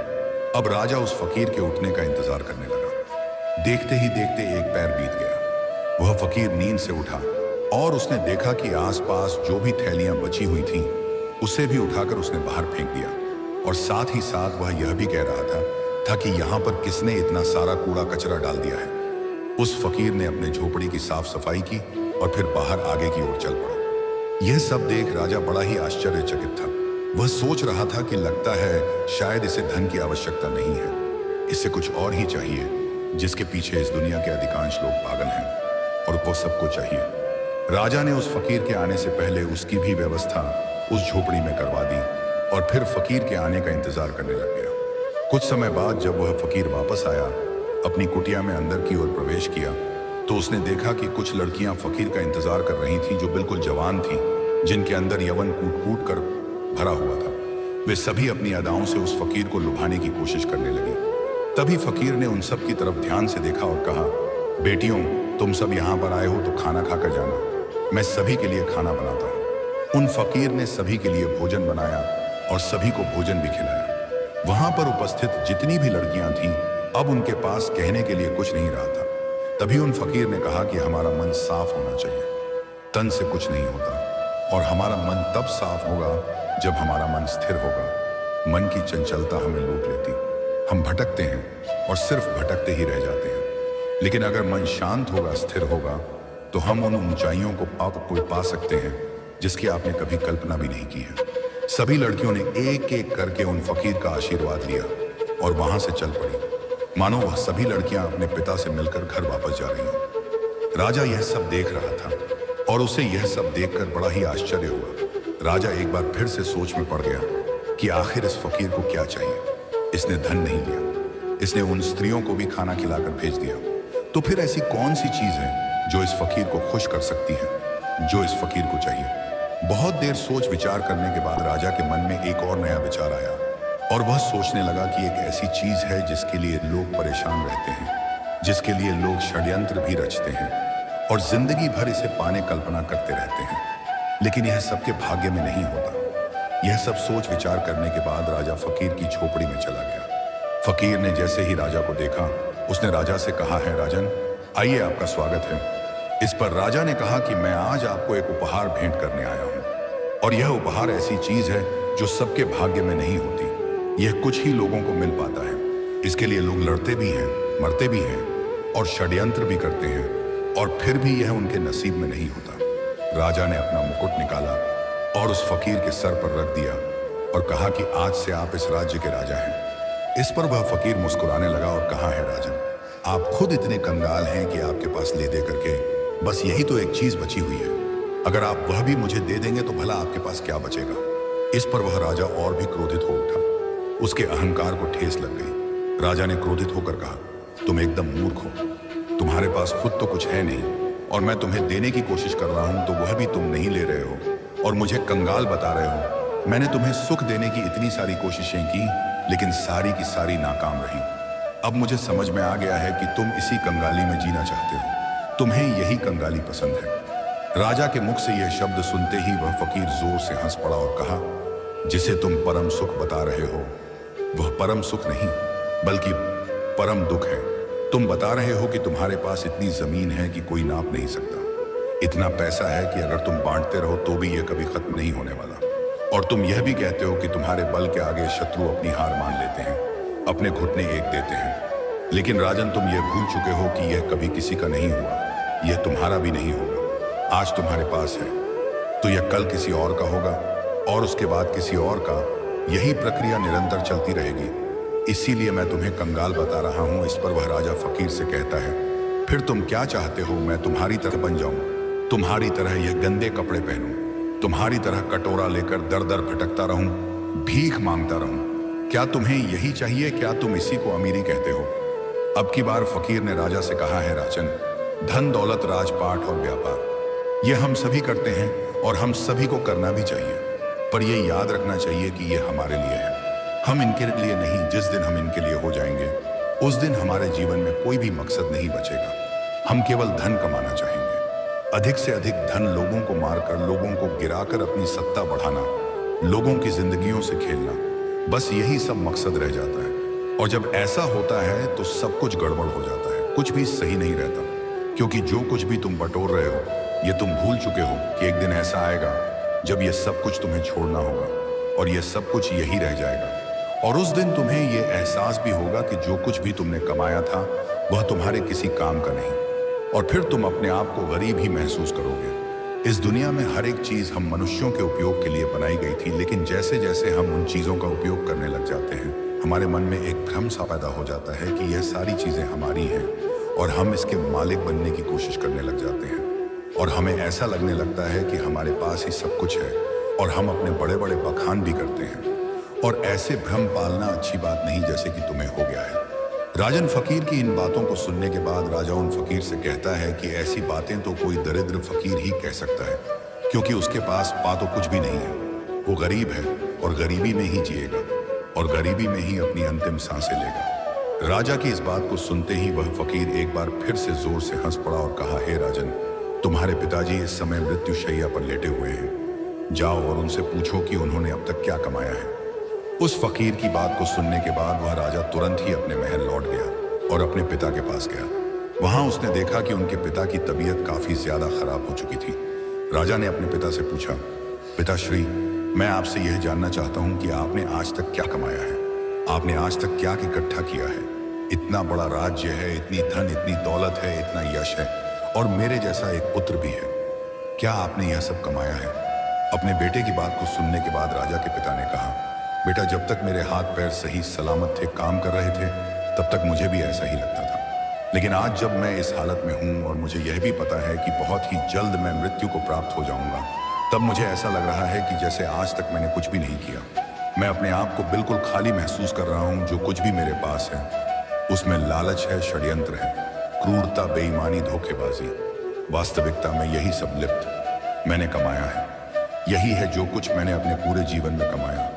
अब राजा उस फकीर के उठने का इंतजार करने लगा। देखते ही देखते एक पैर बीत गया। वह फकीर नींद से उठा और उसने देखा कि आसपास जो भी थैलियां बची हुई थीं उसे भी उठाकर उसने बाहर फेंक दिया, और साथ ही साथ वह यह भी कह रहा था कि यहाँ पर किसने इतना सारा कूड़ा कचरा डाल दिया है। उस फकीर ने अपने झोपड़ी की साफ सफाई की और फिर बाहर आगे की ओर चल पड़ा। यह सब देख राजा बड़ा ही आश्चर्यचकित था। वह सोच रहा था कि लगता है शायद इसे धन की आवश्यकता नहीं है, इसे कुछ और ही चाहिए, जिसके पीछे इस दुनिया के अधिकांश लोग पागल हैं और वो सबको चाहिए। राजा ने उस फकीर के आने से पहले उसकी भी व्यवस्था उस झोपड़ी में करवा दी और फिर फकीर के आने का इंतजार करने लग गया। कुछ समय बाद जब वह फकीर वापस आया, अपनी कुटिया में अंदर की ओर प्रवेश किया तो उसने देखा कि कुछ लड़कियां फकीर का इंतजार कर रही थीं जो बिल्कुल जवान थीं, जिनके अंदर यौवन कूट कूट कर भरा हुआ था। वे सभी अपनी अदाओं से उस फकीर को लुभाने की कोशिश करने लगी। तभी फकीर ने उन सब की तरफ ध्यान से देखा और कहा, बेटियों, तुम सब यहाँ पर आए हो तो खाना खाकर जाना, मैं सभी के लिए खाना बनाता हूँ। उन फकीर ने सभी के लिए भोजन बनाया और सभी को भोजन भी खिलाया। वहां पर उपस्थित जितनी भी लड़कियां थीं अब उनके पास कहने के लिए कुछ नहीं रहा था। तभी उन फकीर ने कहा कि हमारा मन साफ होना चाहिए, तन से कुछ नहीं होता, और हमारा मन तब साफ होगा जब हमारा मन स्थिर होगा। मन की चंचलता हमें लूट लेती, हम भटकते हैं और सिर्फ भटकते ही रह जाते हैं। लेकिन अगर मन शांत होगा, स्थिर होगा, तो हम उन ऊंचाइयों को पा सकते हैं जिसकी आपने कभी कल्पना भी नहीं की है। सभी लड़कियों ने एक एक करके उन फकीर का आशीर्वाद लिया और वहां से चल पड़ी, मानो वह सभी लड़कियां अपने पिता से मिलकर घर वापस जा रही हैं। राजा यह सब देख रहा था और उसे यह सब देखकर बड़ा ही आश्चर्य हुआ। राजा एक बार फिर से सोच में पड़ गया कि आखिर इस फकीर को क्या चाहिए। इसने धन नहीं लिया, इसने उन स्त्रियों को भी खाना खिलाकर भेज दिया, तो फिर ऐसी कौन सी चीज है जो इस फकीर को खुश कर सकती है, जो इस फकीर को चाहिए। बहुत देर सोच विचार करने के बाद राजा के मन में एक और नया विचार आया और वह सोचने लगा कि एक ऐसी चीज है जिसके लिए लोग परेशान रहते हैं, जिसके लिए लोग षड्यंत्र भी रचते हैं और जिंदगी भर इसे पाने कल्पना करते रहते हैं, लेकिन यह सबके भाग्य में नहीं होता। यह सब सोच विचार करने के बाद राजा फकीर की झोपड़ी में चला गया। फकीर ने जैसे ही राजा को देखा उसने राजा से कहा, है राजन, आइए, आपका स्वागत है। इस पर राजा ने कहा कि मैं आज आपको एक उपहार भेंट करने आया हूं, और यह उपहार ऐसी चीज है जो सबके भाग्य में नहीं होती। यह कुछ ही लोगों को मिल पाता है। इसके लिए लोग लड़ते भी हैं, मरते भी हैं और षड्यंत्र भी करते हैं, और फिर भी यह उनके नसीब में नहीं होता। राजा ने अपना मुकुट निकाला और उस फकीर के सर पर रख दिया और कहा कि आज से आप इस राज्य के राजा हैं। इस पर वह फकीर मुस्कुराने लगा और कहा, है राजन, आप खुद इतने कंगाल हैं कि आपके पास ले दे करके बस यही तो एक चीज बची हुई है। अगर आप वह भी मुझे दे देंगे तो भला आपके पास क्या बचेगा। इस पर वह राजा और भी क्रोधित हो उठा। उसके अहंकार को ठेस लग गई। राजा ने क्रोधित होकर कहा, तुम एकदम मूर्ख हो, तुम्हारे पास खुद तो कुछ है नहीं और मैं तुम्हें देने की कोशिश कर रहा हूं तो वह भी तुम नहीं ले रहे हो और मुझे कंगाल बता रहे हो। मैंने तुम्हें सुख देने की इतनी सारी कोशिशें की लेकिन सारी की सारी नाकाम रही। अब मुझे समझ में आ गया है कि तुम इसी कंगाली में जीना चाहते हो, तुम्हें यही कंगाली पसंद है। राजा के मुख से यह शब्द सुनते ही वह फकीर जोर से हंस पड़ा और कहा, जिसे तुम परम सुख बता रहे हो वह परम सुख नहीं बल्कि परम दुख है। तुम बता रहे हो कि तुम्हारे पास इतनी जमीन है कि कोई नाप नहीं सकता, इतना पैसा है कि अगर तुम बांटते रहो तो भी यह कभी खत्म नहीं होने वाला, और तुम यह भी कहते हो कि तुम्हारे बल के आगे शत्रु अपनी हार मान लेते हैं, अपने घुटने एक देते हैं। लेकिन राजन, तुम यह भूल चुके हो कि यह कभी किसी का नहीं हुआ, यह तुम्हारा भी नहीं होगा। आज तुम्हारे पास है तो यह कल किसी और का होगा और उसके बाद किसी और का। यही प्रक्रिया निरंतर चलती रहेगी। इसीलिए मैं तुम्हें कंगाल बता रहा हूं। इस पर वह राजा फकीर से कहता है, फिर तुम क्या चाहते हो, मैं तुम्हारी तरह बन जाऊं, तुम्हारी तरह यह गंदे कपड़े पहनूं, तुम्हारी तरह कटोरा लेकर दर दर भटकता रहूं, भीख मांगता रहूं। क्या तुम्हें यही चाहिए? क्या तुम इसी को अमीरी कहते हो? अब की बार फकीर ने राजा से कहा, है राजन, धन दौलत राजपाट और व्यापार यह हम सभी करते हैं और हम सभी को करना भी चाहिए, पर यह याद रखना चाहिए कि यह हमारे लिए है, हम इनके लिए नहीं। जिस दिन हम इनके लिए हो जाएंगे उस दिन हमारे जीवन में कोई भी मकसद नहीं बचेगा। हम केवल धन कमाना चाहेंगे, अधिक से अधिक धन, लोगों को मारकर, लोगों को गिराकर अपनी सत्ता बढ़ाना, लोगों की जिंदगियों से खेलना, बस यही सब मकसद रह जाता है। और जब ऐसा होता है तो सब कुछ गड़बड़ हो जाता है, कुछ भी सही नहीं रहता, क्योंकि जो कुछ भी तुम बटोर रहे हो ये तुम भूल चुके हो कि एक दिन ऐसा आएगा जब यह सब कुछ तुम्हें छोड़ना होगा और यह सब कुछ यही रह जाएगा। और उस दिन तुम्हें यह एहसास भी होगा कि जो कुछ भी तुमने कमाया था वह तुम्हारे किसी काम का नहीं, और फिर तुम अपने आप को गरीब ही महसूस करोगे। इस दुनिया में हर एक चीज हम मनुष्यों के उपयोग के लिए बनाई गई थी, लेकिन जैसे जैसे हम उन चीजों का उपयोग करने लग जाते हैं हमारे मन में एक भ्रम सा पैदा हो जाता है कि यह सारी चीजें हमारी हैं और हम इसके मालिक बनने की कोशिश करने लग जाते हैं, और हमें ऐसा लगने लगता है कि हमारे पास ही सब कुछ है और हम अपने बड़े बड़े बखान भी करते हैं। और ऐसे भ्रम पालना अच्छी बात नहीं जैसे कि तुम्हें हो गया है। राजन फकीर की इन बातों को सुनने के बाद राजा उन फकीर से कहता है कि ऐसी बातें तो कोई दरिद्र फकीर ही कह सकता है, क्योंकि उसके पास पा तो कुछ भी नहीं है, वो गरीब है और गरीबी में ही जिएगा और गरीबी में ही अपनी अंतिम सांसें लेगा। राजा की इस बात को सुनते ही वह फकीर एक बार फिर से जोर से हंस पड़ा और कहा, हे राजन, तुम्हारे पिताजी इस समय मृत्युशैया पर लेटे हुए हैं, जाओ और उनसे पूछो कि उन्होंने अब तक क्या कमाया है। उस फकीर की बात को सुनने के बाद वह राजा तुरंत ही अपने महल लौट गया और अपने पिता के पास गया। वहां उसने देखा कि उनके पिता की तबीयत काफी ज्यादा खराब हो चुकी थी। राजा ने अपने पिता से पूछा, पिताश्री, मैं आपसे यह जानना चाहता हूं कि आपने आज तक क्या कमाया है, आपने आज तक क्या इकट्ठा किया है। इतना बड़ा राज्य है, इतनी धन, इतनी दौलत है, इतना यश है और मेरे जैसा एक पुत्र भी है, क्या आपने यह सब कमाया है? अपने बेटे की बात को सुनने के बाद राजा के पिता ने कहा, बेटा, जब तक मेरे हाथ पैर सही सलामत थे, काम कर रहे थे, तब तक मुझे भी ऐसा ही लगता था, लेकिन आज जब मैं इस हालत में हूं और मुझे यह भी पता है कि बहुत ही जल्द मैं मृत्यु को प्राप्त हो जाऊंगा, तब मुझे ऐसा लग रहा है कि जैसे आज तक मैंने कुछ भी नहीं किया। मैं अपने आप को बिल्कुल खाली महसूस कर रहा हूं। जो कुछ भी मेरे पास है उसमें लालच है, षड्यंत्र है, क्रूरता, बेईमानी, धोखेबाजी। वास्तविकता में यही सब लिप्त मैंने कमाया है। यही है जो कुछ मैंने अपने पूरे जीवन में कमाया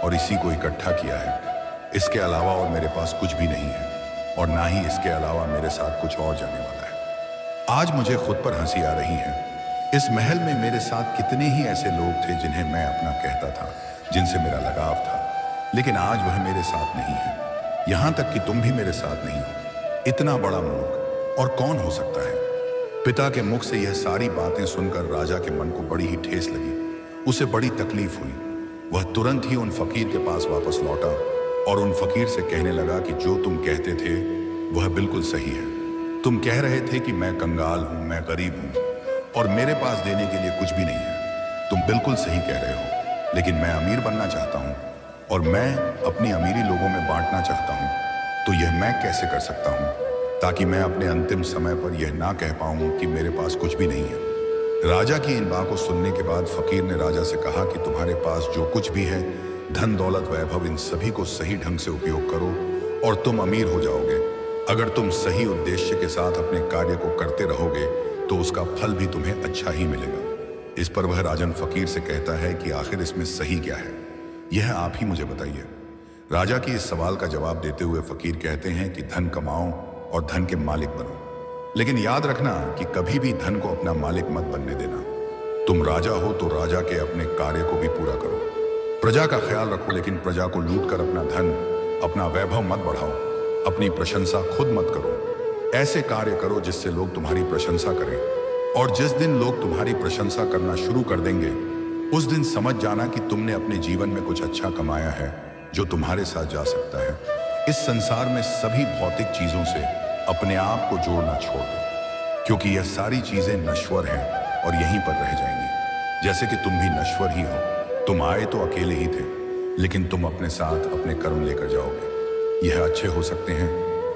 और इसी को इकट्ठा किया है। इसके अलावा और मेरे पास कुछ भी नहीं है और ना ही इसके अलावा मेरे साथ कुछ और जाने वाला है। आज मुझे खुद पर हंसी आ रही है। इस महल में मेरे साथ कितने ही ऐसे लोग थे जिन्हें मैं अपना कहता था, जिनसे मेरा लगाव था, लेकिन आज वह मेरे साथ नहीं है। यहां तक कि तुम भी मेरे साथ नहीं हो। इतना बड़ा मूर्ख और कौन हो सकता है? पिता के मुख से यह सारी बातें सुनकर राजा के मन को बड़ी ही ठेस लगी। उसे बड़ी तकलीफ हुई। वह तुरंत ही उन फकीर के पास वापस लौटा और उन फकीर से कहने लगा कि जो तुम कहते थे वह बिल्कुल सही है। तुम कह रहे थे कि मैं कंगाल हूं, मैं गरीब हूं, और मेरे पास देने के लिए कुछ भी नहीं है। तुम बिल्कुल सही कह रहे हो, लेकिन मैं अमीर बनना चाहता हूँ और मैं अपनी अमीरी लोगों में बांटना चाहता हूँ। तो यह मैं कैसे कर सकता हूँ ताकि मैं अपने अंतिम समय पर यह ना कह पाऊँ कि मेरे पास कुछ भी नहीं है। राजा की इन बातों को सुनने के बाद फकीर ने राजा से कहा कि तुम्हारे पास जो कुछ भी है, धन दौलत वैभव, इन सभी को सही ढंग से उपयोग करो और तुम अमीर हो जाओगे। अगर तुम सही उद्देश्य के साथ अपने कार्य को करते रहोगे तो उसका फल भी तुम्हें अच्छा ही मिलेगा। इस पर वह राजन फकीर से कहता है कि आखिर इसमें सही क्या है, यह आप ही मुझे बताइए। राजा की इस सवाल का जवाब देते हुए फकीर कहते हैं कि धन कमाओ और धन के मालिक बनो, लेकिन याद रखना कि कभी भी धन को अपना मालिक मत बनने देना। तुम राजा हो तो राजा के अपने कार्य को भी पूरा करो, प्रजा का ख्याल रखो, लेकिन प्रजा को लूट कर अपना धन, अपना वैभव मत बढ़ाओ, अपनी प्रशंसा खुद मत करो। ऐसे कार्य करो जिससे लोग तुम्हारी प्रशंसा करें, और जिस दिन लोग तुम्हारी प्रशंसा करना शुरू कर देंगे उस दिन समझ जाना कि तुमने अपने जीवन में कुछ अच्छा कमाया है जो तुम्हारे साथ जा सकता है। इस संसार में सभी भौतिक चीजों से अपने आप को जोड़ना छोड़ दो, क्योंकि यह सारी चीजें नश्वर हैं और यहीं पर रह जाएंगी। जैसे कि तुम भी नश्वर ही हो, तुम आए तो अकेले ही थे, लेकिन तुम अपने साथ अपने कर्म लेकर जाओगे। यह अच्छे हो सकते हैं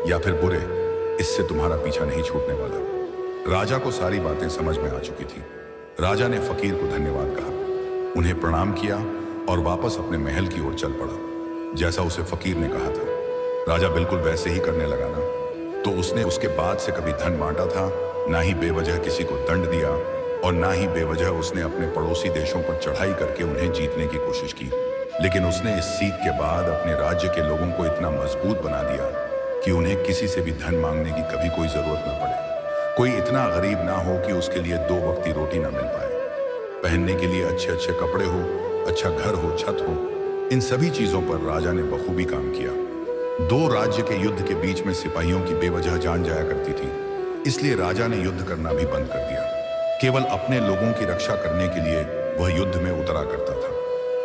या फिर बुरे, इससे तुम्हारा पीछा नहीं छूटने वाला। राजा को सारी बातें समझ में आ चुकी थी। राजा ने फकीर को धन्यवाद कहा, उन्हें प्रणाम किया और वापस अपने महल की ओर चल पड़ा। जैसा उसे फकीर ने कहा था, राजा बिल्कुल वैसे ही करने लगा ना। तो उसने उसके बाद से कभी धन बांटा था, ना ही बेवजह किसी को दंड दिया, और ना ही बेवजह उसने अपने पड़ोसी देशों पर चढ़ाई करके उन्हें जीतने की कोशिश की। लेकिन उसने इस सीख के बाद अपने राज्य के लोगों को इतना मजबूत बना दिया कि उन्हें किसी से भी धन मांगने की कभी कोई जरूरत न पड़े। कोई इतना गरीब ना हो कि उसके लिए 2 वक्त की रोटी ना मिल पाए। पहनने के लिए अच्छे अच्छे कपड़े हो, अच्छा घर हो, छत हो, इन सभी चीजों पर राजा ने बखूबी काम किया। 2 राज्य के युद्ध के बीच में सिपाहियों की बेवजह जान जाया करती थी, इसलिए राजा ने युद्ध करना भी बंद कर दिया। केवल अपने लोगों की रक्षा करने के लिए वह युद्ध में उतरा करता था।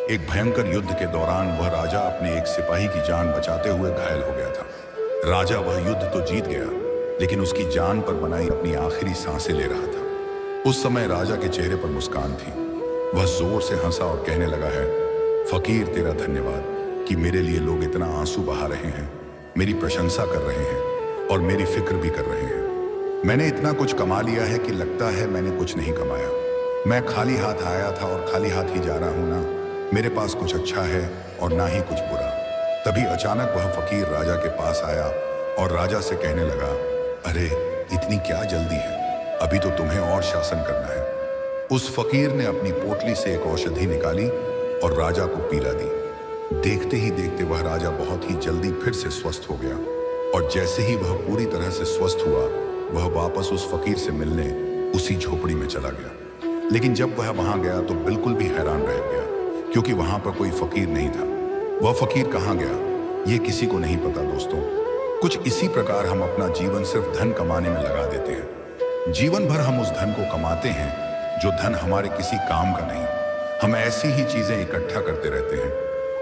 एक भयंकर युद्ध के दौरान वह राजा अपने एक सिपाही की जान बचाते हुए घायल हो गया था। राजा वह युद्ध तो जीत गया, लेकिन उसकी जान पर बनाई अपनी आखिरी सांसें ले रहा था। उस समय राजा के चेहरे पर मुस्कान थी। वह जोर से हंसा और कहने लगा है, फकीर तेरा धन्यवाद कि मेरे लिए लोग इतना आंसू बहा रहे हैं, मेरी प्रशंसा कर रहे हैं और मेरी फिक्र भी कर रहे हैं। मैंने इतना कुछ कमा लिया है कि लगता है मैंने कुछ नहीं कमाया। मैं खाली हाथ आया था और खाली हाथ ही जा रहा हूं ना। मेरे पास कुछ अच्छा है और ना ही कुछ बुरा। तभी अचानक वह फकीर राजा के पास आया और राजा से कहने लगा, अरे इतनी क्या जल्दी है, अभी तो तुम्हें और शासन करना है। उस फकीर ने अपनी पोटली से एक औषधि निकाली और राजा को पिला दी। देखते ही देखते वह राजा बहुत ही जल्दी फिर से स्वस्थ हो गया, और जैसे ही वह पूरी तरह से स्वस्थ हुआ वह वापस उस फकीर से मिलने उसी झोपड़ी में चला गया। लेकिन जब वह वहां गया तो बिल्कुल भी हैरान रह गया, क्योंकि वहां पर कोई फकीर नहीं था। वह फकीर कहां गया ये किसी को नहीं पता। दोस्तों, कुछ इसी प्रकार हम अपना जीवन सिर्फ धन कमाने में लगा देते हैं। जीवन भर हम उस धन को कमाते हैं जो धन हमारे किसी काम का नहीं। हम ऐसी ही चीजें इकट्ठा करते रहते हैं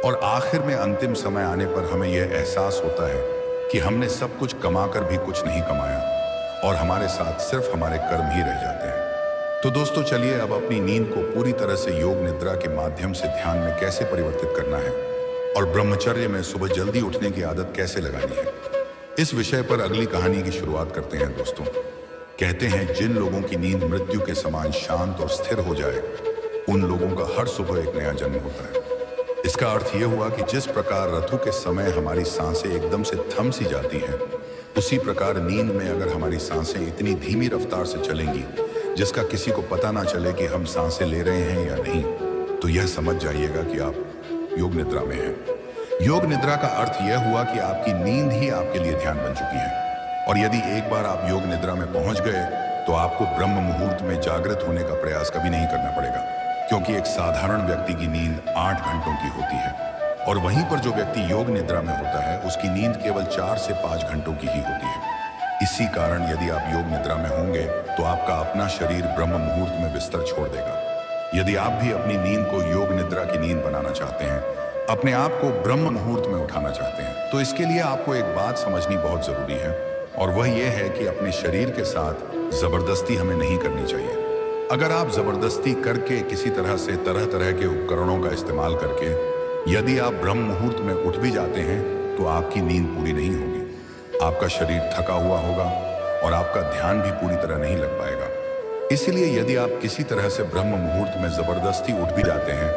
और आखिर में अंतिम समय आने पर हमें यह एहसास होता है कि हमने सब कुछ कमाकर भी कुछ नहीं कमाया और हमारे साथ सिर्फ हमारे कर्म ही रह जाते हैं। तो दोस्तों, चलिए अब अपनी नींद को पूरी तरह से योग निद्रा के माध्यम से ध्यान में कैसे परिवर्तित करना है और ब्रह्मचर्य में सुबह जल्दी उठने की आदत कैसे लगानी है, इस विषय पर अगली कहानी की शुरुआत करते हैं। दोस्तों, कहते हैं जिन लोगों की नींद मृत्यु के समान शांत और स्थिर हो जाए उन लोगों का हर सुबह एक नया जन्म होता है। इसका अर्थ यह हुआ कि जिस प्रकार ऋतु के समय हमारी सांसें एकदम से थम सी जाती हैं, उसी प्रकार नींद में अगर हमारी सांसें इतनी धीमी रफ्तार से चलेंगी जिसका किसी को पता ना चले कि हम सांसें ले रहे हैं या नहीं, तो यह समझ जाइएगा कि आप योग निद्रा में हैं। योग निद्रा का अर्थ यह हुआ कि आपकी नींद ही आपके लिए ध्यान बन चुकी है, और यदि एक बार आप योग निद्रा में पहुंच गए तो आपको ब्रह्म मुहूर्त में जागृत होने का प्रयास कभी नहीं करना पड़ेगा, क्योंकि एक साधारण व्यक्ति की नींद 8 घंटों की होती है, और वहीं पर जो व्यक्ति योग निद्रा में होता है उसकी नींद केवल 4 से 5 घंटों की ही होती है। इसी कारण यदि आप योग निद्रा में होंगे तो आपका अपना शरीर ब्रह्म मुहूर्त में बिस्तर छोड़ देगा। यदि आप भी अपनी नींद को योग निद्रा की नींद बनाना चाहते हैं, अपने आप को ब्रह्म मुहूर्त में उठाना चाहते हैं, तो इसके लिए आपको एक बात समझनी बहुत जरूरी है, और वह यह है कि अपने शरीर के साथ जबरदस्ती हमें नहीं करनी चाहिए। अगर आप जबरदस्ती करके किसी तरह से तरह तरह के उपकरणों का इस्तेमाल करके यदि आप ब्रह्म मुहूर्त में उठ भी जाते हैं तो आपकी नींद पूरी नहीं होगी। आपका शरीर थका हुआ होगा और आपका ध्यान भी पूरी तरह नहीं लग पाएगा। इसलिए यदि आप किसी तरह से ब्रह्म मुहूर्त में जबरदस्ती उठ भी जाते हैं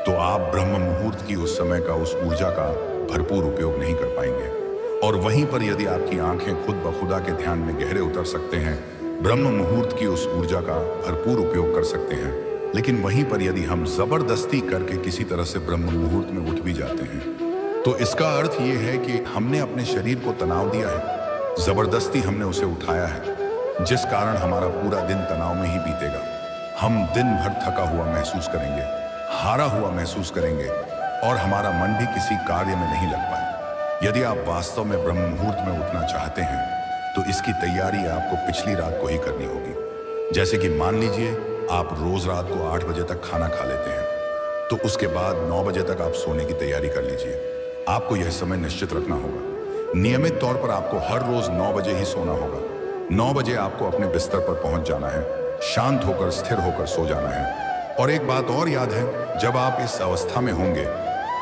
तो आप ब्रह्म मुहूर्त की उस समय का, उस ऊर्जा का भरपूर उपयोग नहीं कर पाएंगे। और वहीं पर यदि आपकी आंखें खुद ब खुदा के ध्यान में गहरे उतर सकते हैं, ब्रह्म मुहूर्त की उस ऊर्जा का भरपूर उपयोग कर सकते हैं, लेकिन वहीं पर यदि हम जबरदस्ती करके किसी तरह से ब्रह्म मुहूर्त में उठ भी जाते हैं तो इसका अर्थ ये है कि हमने अपने शरीर को तनाव दिया है, जबरदस्ती हमने उसे उठाया है, जिस कारण हमारा पूरा दिन तनाव में ही बीतेगा। हम दिन भर थका हुआ महसूस करेंगे, हारा हुआ महसूस करेंगे और हमारा मन भी किसी कार्य में नहीं लग पाए। यदि आप वास्तव में ब्रह्म मुहूर्त में उठना चाहते हैं तो इसकी तैयारी आपको पिछली रात को ही करनी होगी। जैसे कि मान लीजिए आप रोज रात को 8 बजे तक खाना खा लेते हैं, तो उसके बाद 9 बजे तक आप सोने की तैयारी कर लीजिए। आपको यह समय निश्चित रखना होगा। नियमित तौर पर आपको हर रोज 9 बजे ही सोना होगा। 9 बजे आपको अपने बिस्तर पर पहुंच जाना है, शांत होकर स्थिर होकर सो जाना है। और एक बात और याद है, जब आप इस अवस्था में होंगे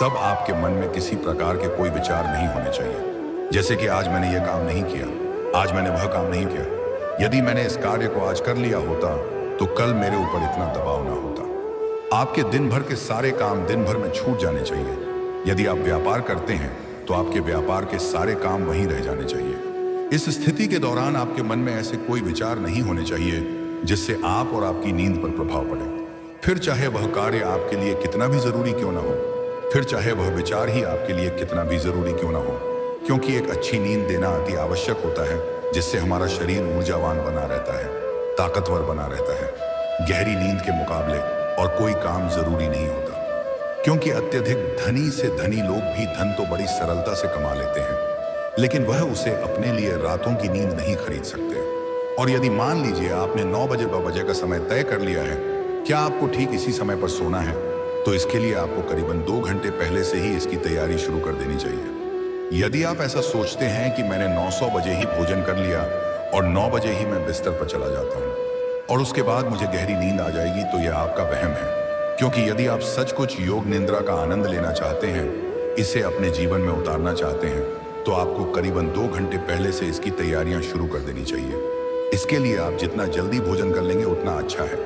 तब आपके मन में किसी प्रकार के कोई विचार नहीं होने चाहिए, जैसे कि आज मैंने यह काम नहीं किया, आज मैंने वह काम नहीं किया। यदि मैंने इस कार्य को आज कर लिया होता तो कल मेरे ऊपर इतना दबाव ना होता। आपके दिन भर के सारे काम दिन भर में छूट जाने चाहिए। यदि आप व्यापार करते हैं तो आपके व्यापार के सारे काम वहीं रह जाने चाहिए। इस स्थिति के दौरान आपके मन में ऐसे कोई विचार नहीं होने चाहिए जिससे आप और आपकी नींद पर प्रभाव पड़े। फिर चाहे वह कार्य आपके लिए कितना भी जरूरी क्यों ना हो, फिर चाहे वह विचार ही आपके लिए कितना भी जरूरी क्यों ना हो, क्योंकि एक अच्छी नींद देना अति आवश्यक होता है, जिससे हमारा शरीर ऊर्जावान बना रहता है, ताकतवर बना रहता है। गहरी नींद के मुकाबले और कोई काम जरूरी नहीं होता, क्योंकि अत्यधिक धनी से धनी लोग भी धन तो बड़ी सरलता से कमा लेते हैं, लेकिन वह उसे अपने लिए रातों की नींद नहीं खरीद सकते। और यदि मान लीजिए आपने 9 बजे का समय तय कर लिया है, क्या आपको ठीक इसी समय पर सोना है, तो इसके लिए आपको करीबन 2 घंटे पहले से ही इसकी तैयारी शुरू कर देनी चाहिए। यदि आप ऐसा सोचते हैं कि मैंने 900 बजे ही भोजन कर लिया और 9 बजे ही मैं बिस्तर पर चला जाता हूँ और उसके बाद मुझे गहरी नींद आ जाएगी, तो यह आपका वहम है। क्योंकि यदि आप सच कुछ योग निद्रा का आनंद लेना चाहते हैं, इसे अपने जीवन में उतारना चाहते हैं, तो आपको करीबन 2 घंटे पहले से इसकी तैयारियां शुरू कर देनी चाहिए। इसके लिए आप जितना जल्दी भोजन कर लेंगे उतना अच्छा है।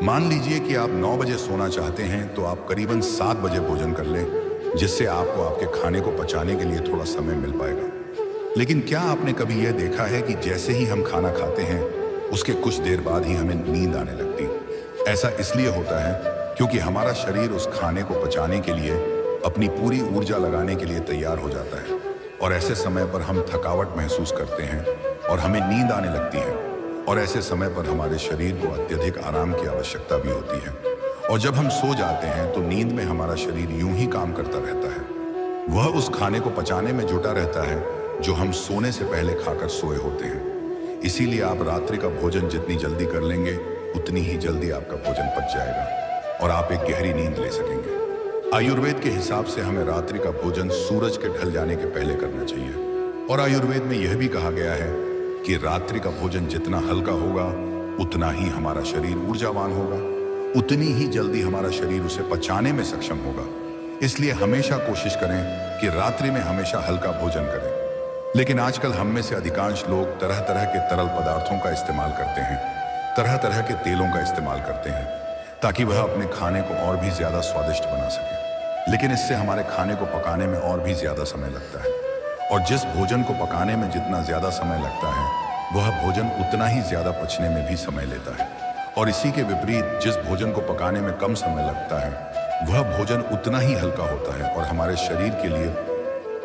मान लीजिए कि आप 9 बजे सोना चाहते हैं, तो आप करीबन 7 बजे भोजन कर लें, जिससे आपको आपके खाने को पचाने के लिए थोड़ा समय मिल पाएगा। लेकिन क्या आपने कभी यह देखा है कि जैसे ही हम खाना खाते हैं उसके कुछ देर बाद ही हमें नींद आने लगती? ऐसा इसलिए होता है क्योंकि हमारा शरीर उस खाने को पचाने के लिए अपनी पूरी ऊर्जा लगाने के लिए तैयार हो जाता है, और ऐसे समय पर हम थकावट महसूस करते हैं और हमें नींद आने लगती है। और ऐसे समय पर हमारे शरीर को अत्यधिक आराम की आवश्यकता भी होती है, और जब हम सो जाते हैं तो नींद में हमारा शरीर यूं ही काम करता रहता है। वह उस खाने को पचाने में जुटा रहता है जो हम सोने से पहले खाकर सोए होते हैं। इसीलिए आप रात्रि का भोजन जितनी जल्दी कर लेंगे उतनी ही जल्दी आपका भोजन पच जाएगा और आप एक गहरी नींद ले सकेंगे। आयुर्वेद के हिसाब से हमें रात्रि का भोजन सूरज के ढल जाने के पहले करना चाहिए। और आयुर्वेद में यह भी कहा गया है कि रात्रि का भोजन जितना हल्का होगा उतना ही हमारा शरीर ऊर्जावान होगा, उतनी ही जल्दी हमारा शरीर उसे पचाने में सक्षम होगा। इसलिए हमेशा कोशिश करें कि रात्रि में हमेशा हल्का भोजन करें। लेकिन आजकल हम में से अधिकांश लोग तरह तरह के तरल पदार्थों का इस्तेमाल करते हैं, तरह तरह के तेलों का इस्तेमाल करते हैं, ताकि वह अपने खाने को और भी ज्यादा स्वादिष्ट बना सके। लेकिन इससे हमारे खाने को पकाने में और भी ज्यादा समय लगता है, और जिस भोजन को पकाने में जितना ज्यादा समय लगता है वह भोजन उतना ही ज्यादा पचने में भी समय लेता है। और इसी के विपरीत जिस भोजन को पकाने में कम समय लगता है वह भोजन उतना ही हल्का होता है और हमारे शरीर के लिए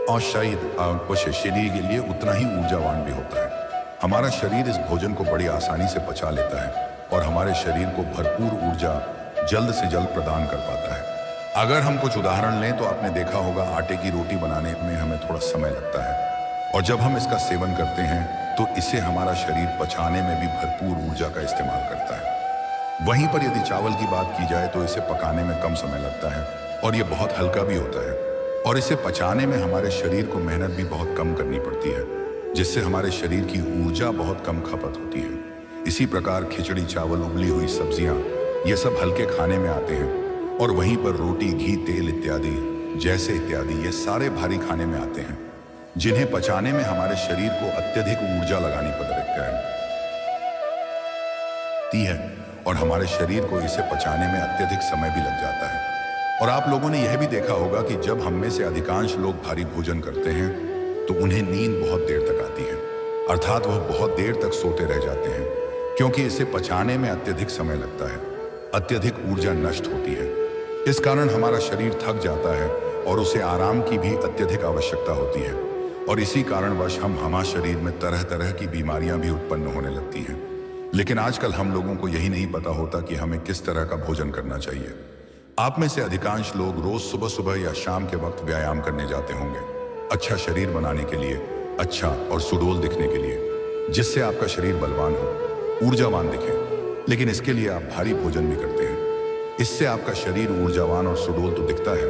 और शरीर के लिए उतना ही ऊर्जावान भी होता है। हमारा शरीर इस भोजन को बड़ी आसानी से पचा लेता है और हमारे शरीर को भरपूर ऊर्जा जल्द से जल्द प्रदान कर पाता है। अगर हम कुछ उदाहरण लें तो आपने देखा होगा आटे की रोटी बनाने में हमें थोड़ा समय लगता है, और जब हम इसका सेवन करते हैं तो इसे हमारा शरीर पचाने में भी भरपूर ऊर्जा का इस्तेमाल करता है। वहीं पर यदि चावल की बात की जाए तो इसे पकाने में कम समय लगता है और यह बहुत हल्का भी होता है, और इसे पचाने में हमारे शरीर को मेहनत भी बहुत कम करनी पड़ती है, जिससे हमारे शरीर की ऊर्जा बहुत कम खपत होती है। इसी प्रकार खिचड़ी, चावल, उबली हुई सब्जियां, ये सब हल्के खाने में आते हैं। और वहीं पर रोटी, घी, तेल इत्यादि ये सारे भारी खाने में आते हैं, जिन्हें पचाने में हमारे शरीर को अत्यधिक ऊर्जा लगानी पड़ती है और हमारे शरीर को इसे पचाने में अत्यधिक समय भी लग जाता है। और आप लोगों ने यह भी देखा होगा कि जब हम में से अधिकांश लोग भारी भोजन करते हैं तो उन्हें नींद बहुत देर तक आती है, अर्थात वह बहुत देर तक सोते रह जाते हैं, क्योंकि इसे पचाने में अत्यधिक समय लगता है, अत्यधिक ऊर्जा नष्ट होती है। इस कारण हमारा शरीर थक जाता है और उसे आराम की भी अत्यधिक आवश्यकता होती है। और इसी कारणवश हमारे शरीर में तरह तरह की बीमारियां भी उत्पन्न होने लगती हैं। लेकिन आजकल हम लोगों को यही नहीं पता होता कि हमें किस तरह का भोजन करना चाहिए। आप में से अधिकांश लोग रोज सुबह सुबह या शाम के वक्त व्यायाम करने जाते होंगे, अच्छा शरीर बनाने के लिए, अच्छा और सुडौल दिखने के लिए, जिससे आपका शरीर बलवान हो, ऊर्जावान दिखे। लेकिन इसके लिए आप भारी भोजन भी करते हैं। इससे आपका शरीर ऊर्जावान और सुडौल तो दिखता है,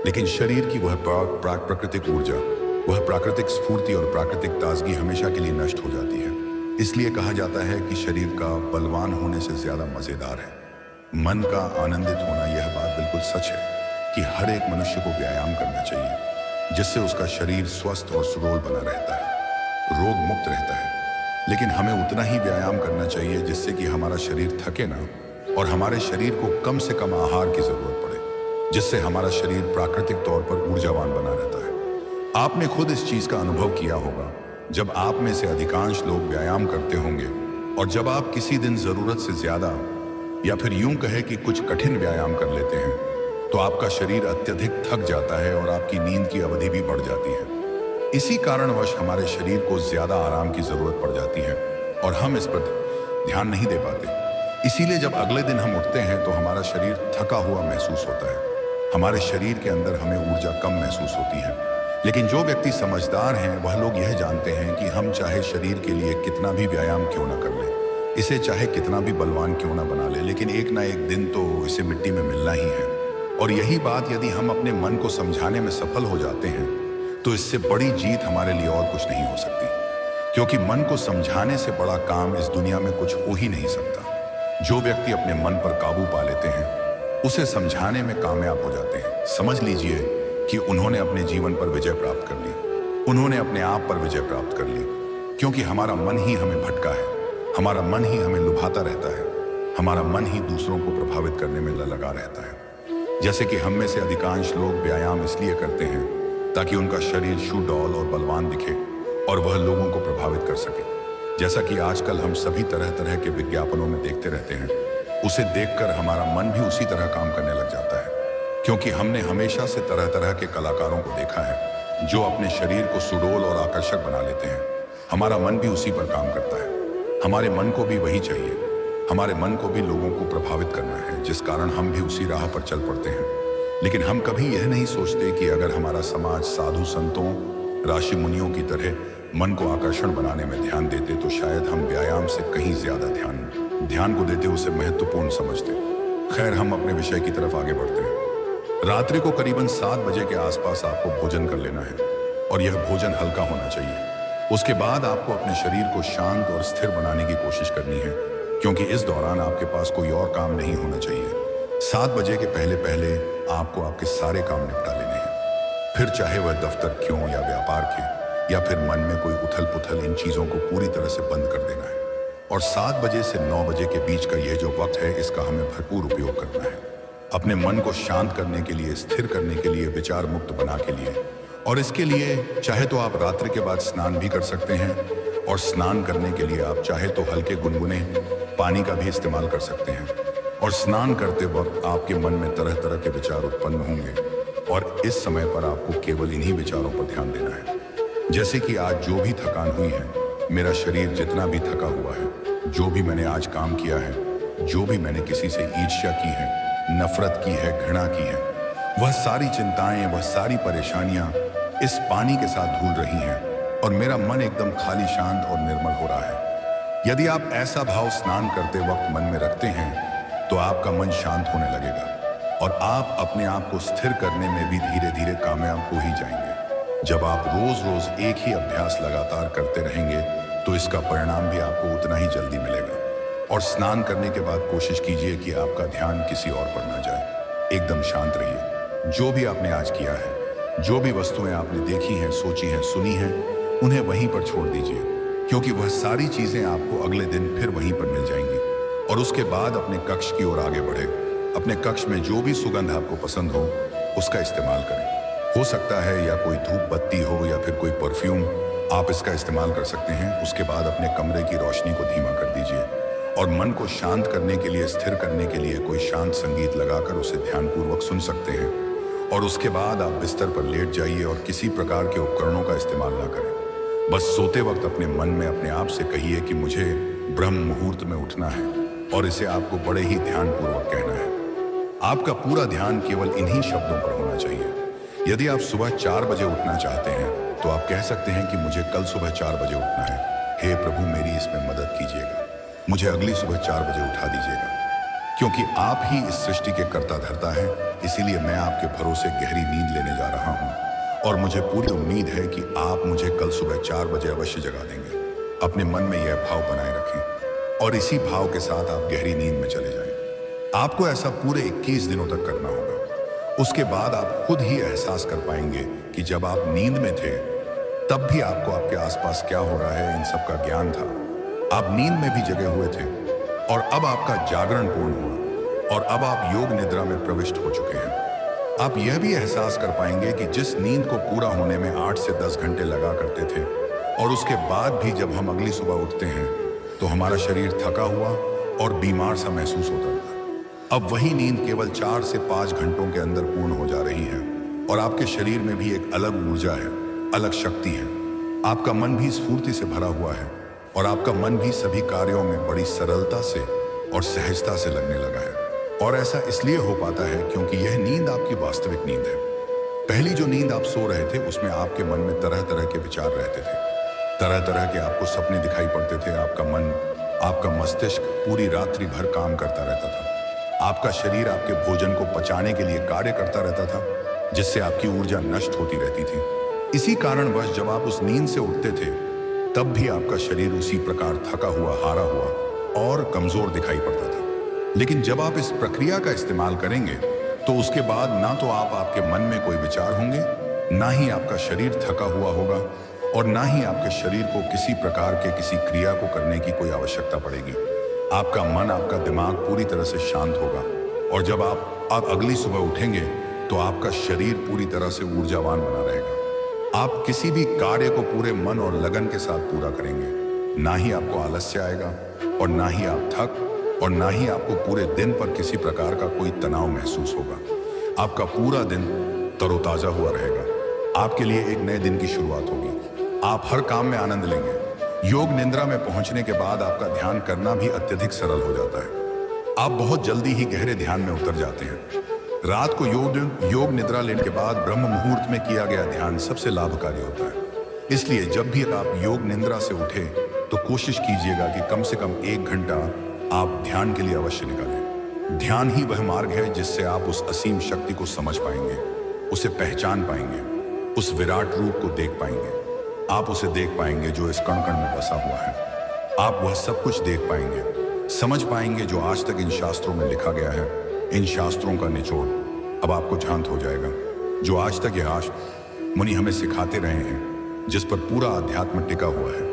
लेकिन शरीर की वह प्राकृतिक ऊर्जा, वह प्राकृतिक स्फूर्ति और प्राकृतिक ताजगी हमेशा के लिए नष्ट हो जाती है। इसलिए कहा जाता है कि शरीर का बलवान होने से ज्यादा मजेदार है मन का आनंदित होना। यह बात बिल्कुल सच है कि हर एक मनुष्य को व्यायाम करना चाहिए, जिससे उसका शरीर स्वस्थ और सुडौल बना रहता है, रोग मुक्त रहता है। लेकिन हमें उतना ही व्यायाम करना चाहिए जिससे कि हमारा शरीर थके ना और हमारे शरीर को कम से कम आहार की जरूरत पड़े, जिससे हमारा शरीर प्राकृतिक तौर पर ऊर्जावान बना रहता है। आपने खुद इस चीज का अनुभव किया होगा जब आप में से अधिकांश लोग व्यायाम करते होंगे और जब आप किसी दिन जरूरत से ज्यादा या फिर यूं कहे कि कुछ कठिन व्यायाम कर लेते हैं तो आपका शरीर अत्यधिक थक जाता है और आपकी नींद की अवधि भी बढ़ जाती है। इसी कारणवश हमारे शरीर को ज्यादा आराम की जरूरत पड़ जाती है और हम इस पर ध्यान नहीं दे पाते। इसीलिए जब अगले दिन हम उठते हैं तो हमारा शरीर थका हुआ महसूस होता है, हमारे शरीर के अंदर हमें ऊर्जा कम महसूस होती है। लेकिन जो व्यक्ति समझदार हैं वह लोग यह जानते हैं कि हम चाहे शरीर के लिए कितना भी व्यायाम क्यों ना कर लें, इसे चाहे कितना भी बलवान क्यों ना बना ले, लेकिन एक ना एक दिन तो इसे मिट्टी में मिलना ही है। और यही बात यदि हम अपने मन को समझाने में सफल हो जाते हैं तो इससे बड़ी जीत हमारे लिए और कुछ नहीं हो सकती, क्योंकि मन को समझाने से बड़ा काम इस दुनिया में कुछ हो ही नहीं सकता। जो व्यक्ति अपने मन पर काबू पा लेते हैं उसे समझाने में कामयाब हो जाते हैं। समझ लीजिए कि उन्होंने अपने जीवन पर विजय प्राप्त कर ली, उन्होंने अपने आप पर विजय प्राप्त कर ली, क्योंकि हमारा मन ही हमें भटका है, हमारा मन ही हमें लुभाता रहता है, हमारा मन ही दूसरों को प्रभावित करने में लगा रहता है। जैसे कि हम में से अधिकांश लोग व्यायाम इसलिए करते हैं ताकि उनका शरीर सुडौल और बलवान दिखे और वह लोगों को प्रभावित कर सके। जैसा कि आजकल हम सभी तरह तरह के विज्ञापनों में देखते रहते हैं, उसे देखकर हमारा मन भी उसी तरह काम करने लग जाता है, क्योंकि हमने हमेशा से तरह तरह के कलाकारों को देखा है जो अपने शरीर को सुडौल और आकर्षक बना लेते हैं। हमारा मन भी उसी पर काम करता है। हमारे मन को भी वही चाहिए, हमारे मन को भी लोगों को प्रभावित करना है, जिस कारण हम भी उसी राह पर चल पड़ते हैं। लेकिन हम कभी यह नहीं सोचते कि अगर हमारा समाज साधु संतों, ऋषि मुनियों की तरह मन को आकर्षण बनाने में ध्यान देते तो शायद हम व्यायाम से कहीं ज्यादा ध्यान को देते, उसे महत्वपूर्ण समझते। खैर, हम अपने विषय की तरफ आगे बढ़ते हैं। रात्रि को करीबन 7 बजे के आसपास आपको भोजन कर लेना है और यह भोजन हल्का होना चाहिए। उसके बाद आपको अपने शरीर को शांत और स्थिर बनाने की कोशिश करनी है, क्योंकि इस दौरान आपके पास कोई और काम नहीं होना चाहिए। 7 बजे के पहले पहले आपको आपके सारे काम निपटा लेने हैं, फिर चाहे वह दफ्तर क्यों या व्यापार के या फिर मन में कोई उथल पुथल, इन चीजों को पूरी तरह से बंद कर देना है। और 7 बजे से 9 बजे के बीच का यह जो वक्त है, इसका हमें भरपूर उपयोग करना है, अपने मन को शांत करने के लिए, स्थिर करने के लिए, विचार मुक्त बना के लिए। और इसके लिए चाहे तो आप रात्रि के बाद स्नान भी कर सकते हैं, और स्नान करने के लिए आप चाहे तो हल्के गुनगुने पानी का भी इस्तेमाल कर सकते हैं। और स्नान करते वक्त आपके मन में तरह तरह के विचार उत्पन्न होंगे और इस समय पर आपको केवल इन्हीं विचारों पर ध्यान देना है, जैसे कि आज जो भी थकान हुई है, मेरा शरीर जितना भी थका हुआ है, जो भी मैंने आज काम किया है, जो भी मैंने किसी से ईर्ष्या की है, नफरत की है, घृणा की है, वह सारी चिंताएं, वह सारी परेशानियां इस पानी के साथ धुल रही हैं और मेरा मन एकदम खाली, शांत और निर्मल हो रहा है। यदि आप ऐसा भाव स्नान करते वक्त मन में रखते हैं तो आपका मन शांत होने लगेगा और आप अपने आप को स्थिर करने में भी धीरे धीरे कामयाब हो ही जाएंगे। जब आप रोज रोज एक ही अभ्यास लगातार करते रहेंगे तो इसका परिणाम भी आपको उतना ही जल्दी मिलेगा। और स्नान करने के बाद कोशिश कीजिए कि आपका ध्यान किसी और पर ना जाए। एकदम शांत रहिए। जो भी आपने आज किया है, जो भी वस्तुएं आपने देखी हैं, सोची हैं, सुनी हैं, उन्हें वहीं पर छोड़ दीजिए, क्योंकि वह सारी चीजें आपको अगले दिन फिर वहीं पर मिल जाएंगी। और उसके बाद अपने कक्ष की ओर आगे बढ़े। अपने कक्ष में जो भी सुगंध आपको पसंद हो उसका इस्तेमाल करें। हो सकता है या कोई धूप बत्ती हो या फिर कोई परफ्यूम, आप इसका इस्तेमाल कर सकते हैं। उसके बाद अपने कमरे की रोशनी को धीमा कर दीजिए और मन को शांत करने के लिए, स्थिर करने के लिए कोई शांत संगीत लगाकर उसे ध्यानपूर्वक सुन सकते हैं। और उसके बाद आप बिस्तर पर लेट जाइए और किसी प्रकार के उपकरणों का इस्तेमाल ना करें। बस सोते वक्त अपने मन में अपने आप से कहिए कि मुझे ब्रह्म मुहूर्त में उठना है, और इसे आपको बड़े ही ध्यानपूर्वक कहना है। आपका पूरा ध्यान केवल इन्हीं शब्दों पर होना चाहिए। यदि आप सुबह 4 बजे उठना चाहते हैं तो आप कह सकते हैं कि मुझे कल सुबह 4 बजे उठना है। हे प्रभु, मेरी इसमें मदद कीजिएगा, मुझे अगली सुबह 4 बजे उठा दीजिएगा। क्योंकि आप ही इस सृष्टि के कर्ता धर्ता हैं, इसीलिए मैं आपके भरोसे गहरी नींद लेने जा रहा हूं और मुझे पूरी उम्मीद है कि आप मुझे कल सुबह 4 बजे अवश्य जगा देंगे। अपने मन में यह भाव बनाए रखें और इसी भाव के साथ आप गहरी नींद में चले जाएं। आपको ऐसा पूरे 21 दिनों तक करना होगा। उसके बाद आप खुद ही एहसास कर पाएंगे कि जब आप नींद में थे तब भी आपको आपके आसपास क्या हो रहा है इन सब का ज्ञान था। आप नींद में भी जगे हुए थे और अब आपका जागरण पूर्ण हुआ और अब आप योग निद्रा में प्रविष्ट हो चुके हैं। आप यह भी एहसास कर पाएंगे कि जिस नींद को पूरा होने में 8 से 10 घंटे लगा करते थे और उसके बाद भी जब हम अगली सुबह उठते हैं तो हमारा शरीर थका हुआ और बीमार सा महसूस होता था, अब वही नींद केवल 4 से 5 घंटों के अंदर पूर्ण हो जा रही है और आपके शरीर में भी एक अलग ऊर्जा है, अलग शक्ति है। आपका मन भी स्फूर्ति से भरा हुआ है और आपका मन भी सभी कार्यों में बड़ी सरलता से और सहजता से लगने लगा है। और ऐसा इसलिए हो पाता है क्योंकि यह नींद आपकी वास्तविक नींद है। पहली जो नींद आप सो रहे थे उसमें आपके मन में तरह तरह के विचार रहते थे, तरह तरह के आपको सपने दिखाई पड़ते थे। आपका मन, आपका मस्तिष्क पूरी रात्रि भर काम करता रहता था। आपका शरीर आपके भोजन को पचाने के लिए कार्य करता रहता था, जिससे आपकी ऊर्जा नष्ट होती रहती थी। इसी कारणवश जब आप उस नींद से उठते थे तब भी आपका शरीर उसी प्रकार थका हुआ, हारा हुआ और कमजोर दिखाई पड़ता था। लेकिन जब आप इस प्रक्रिया का इस्तेमाल करेंगे तो उसके बाद ना तो आपके मन में कोई विचार होंगे, ना ही आपका शरीर थका हुआ होगा और ना ही आपके शरीर को किसी प्रकार के किसी क्रिया को करने की कोई आवश्यकता पड़ेगी। आपका मन, आपका दिमाग पूरी तरह से शांत होगा और जब आप अगली सुबह उठेंगे तो आपका शरीर पूरी तरह से ऊर्जावान बना रहेगा। आप किसी भी कार्य को पूरे मन और लगन के साथ पूरा करेंगे। ना ही आपको आलस्य आएगा और ना ही आप थक और ना ही आपको पूरे दिन पर किसी प्रकार का कोई तनाव महसूस होगा। आपका पूरा दिन तरोताजा हुआ रहेगा। आपके लिए एक नए दिन की शुरुआत होगी। आप हर काम में आनंद लेंगे। योग निद्रा में पहुंचने के बाद आपका ध्यान करना भी अत्यधिक सरल हो जाता है। आप बहुत जल्दी ही गहरे ध्यान में उतर जाते हैं। रात को योग निद्रा लेने के बाद ब्रह्म मुहूर्त में किया गया ध्यान सबसे लाभकारी होता है। इसलिए जब भी आप योग निद्रा से उठे तो कोशिश कीजिएगा कि कम से कम 1 घंटा आप ध्यान के लिए अवश्य निकालें। ध्यान ही वह मार्ग है जिससे आप उस असीम शक्ति को समझ पाएंगे, उसे पहचान पाएंगे, उस विराट रूप को देख पाएंगे। आप उसे देख पाएंगे जो इस कण कण में बसा हुआ है। आप वह सब कुछ देख पाएंगे, समझ पाएंगे जो आज तक इन शास्त्रों में लिखा गया है। इन शास्त्रों का निचोड़ अब आपको शांत हो जाएगा, जो आज तक यह मुनि हमें सिखाते रहे हैं, जिस पर पूरा अध्यात्म टिका हुआ है।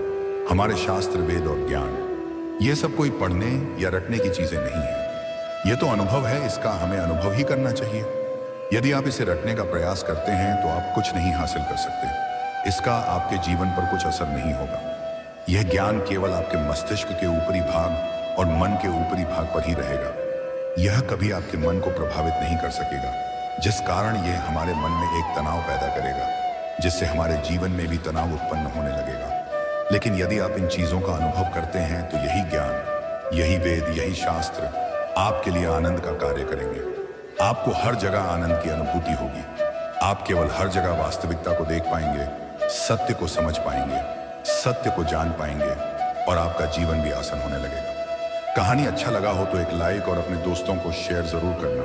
हमारे शास्त्र, वेद और ज्ञान, ये सब कोई पढ़ने या रटने की चीजें नहीं है। ये तो अनुभव है, इसका हमें अनुभव ही करना चाहिए। यदि आप इसे रटने का प्रयास करते हैं तो आप कुछ नहीं हासिल कर सकते। इसका आपके जीवन पर कुछ असर नहीं होगा। यह ज्ञान केवल आपके मस्तिष्क के ऊपरी भाग और मन के ऊपरी भाग पर ही रहेगा। यह कभी आपके मन को प्रभावित नहीं कर सकेगा, जिस कारण यह हमारे मन में एक तनाव पैदा करेगा, जिससे हमारे जीवन में भी तनाव उत्पन्न होने लगेगा। लेकिन यदि आप इन चीजों का अनुभव करते हैं तो यही ज्ञान, यही वेद, यही शास्त्र आपके लिए आनंद का कार्य करेंगे। आपको हर जगह आनंद की अनुभूति होगी। आप केवल हर जगह वास्तविकता को देख पाएंगे, सत्य को समझ पाएंगे, सत्य को जान पाएंगे और आपका जीवन भी आसान होने लगेगा। कहानी अच्छा लगा हो तो एक लाइक और अपने दोस्तों को शेयर जरूर करना।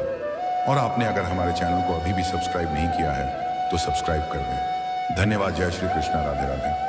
और आपने अगर हमारे चैनल को अभी भी सब्सक्राइब नहीं किया है तो सब्सक्राइब कर दें। धन्यवाद। जय श्री कृष्णा। राधे राधे।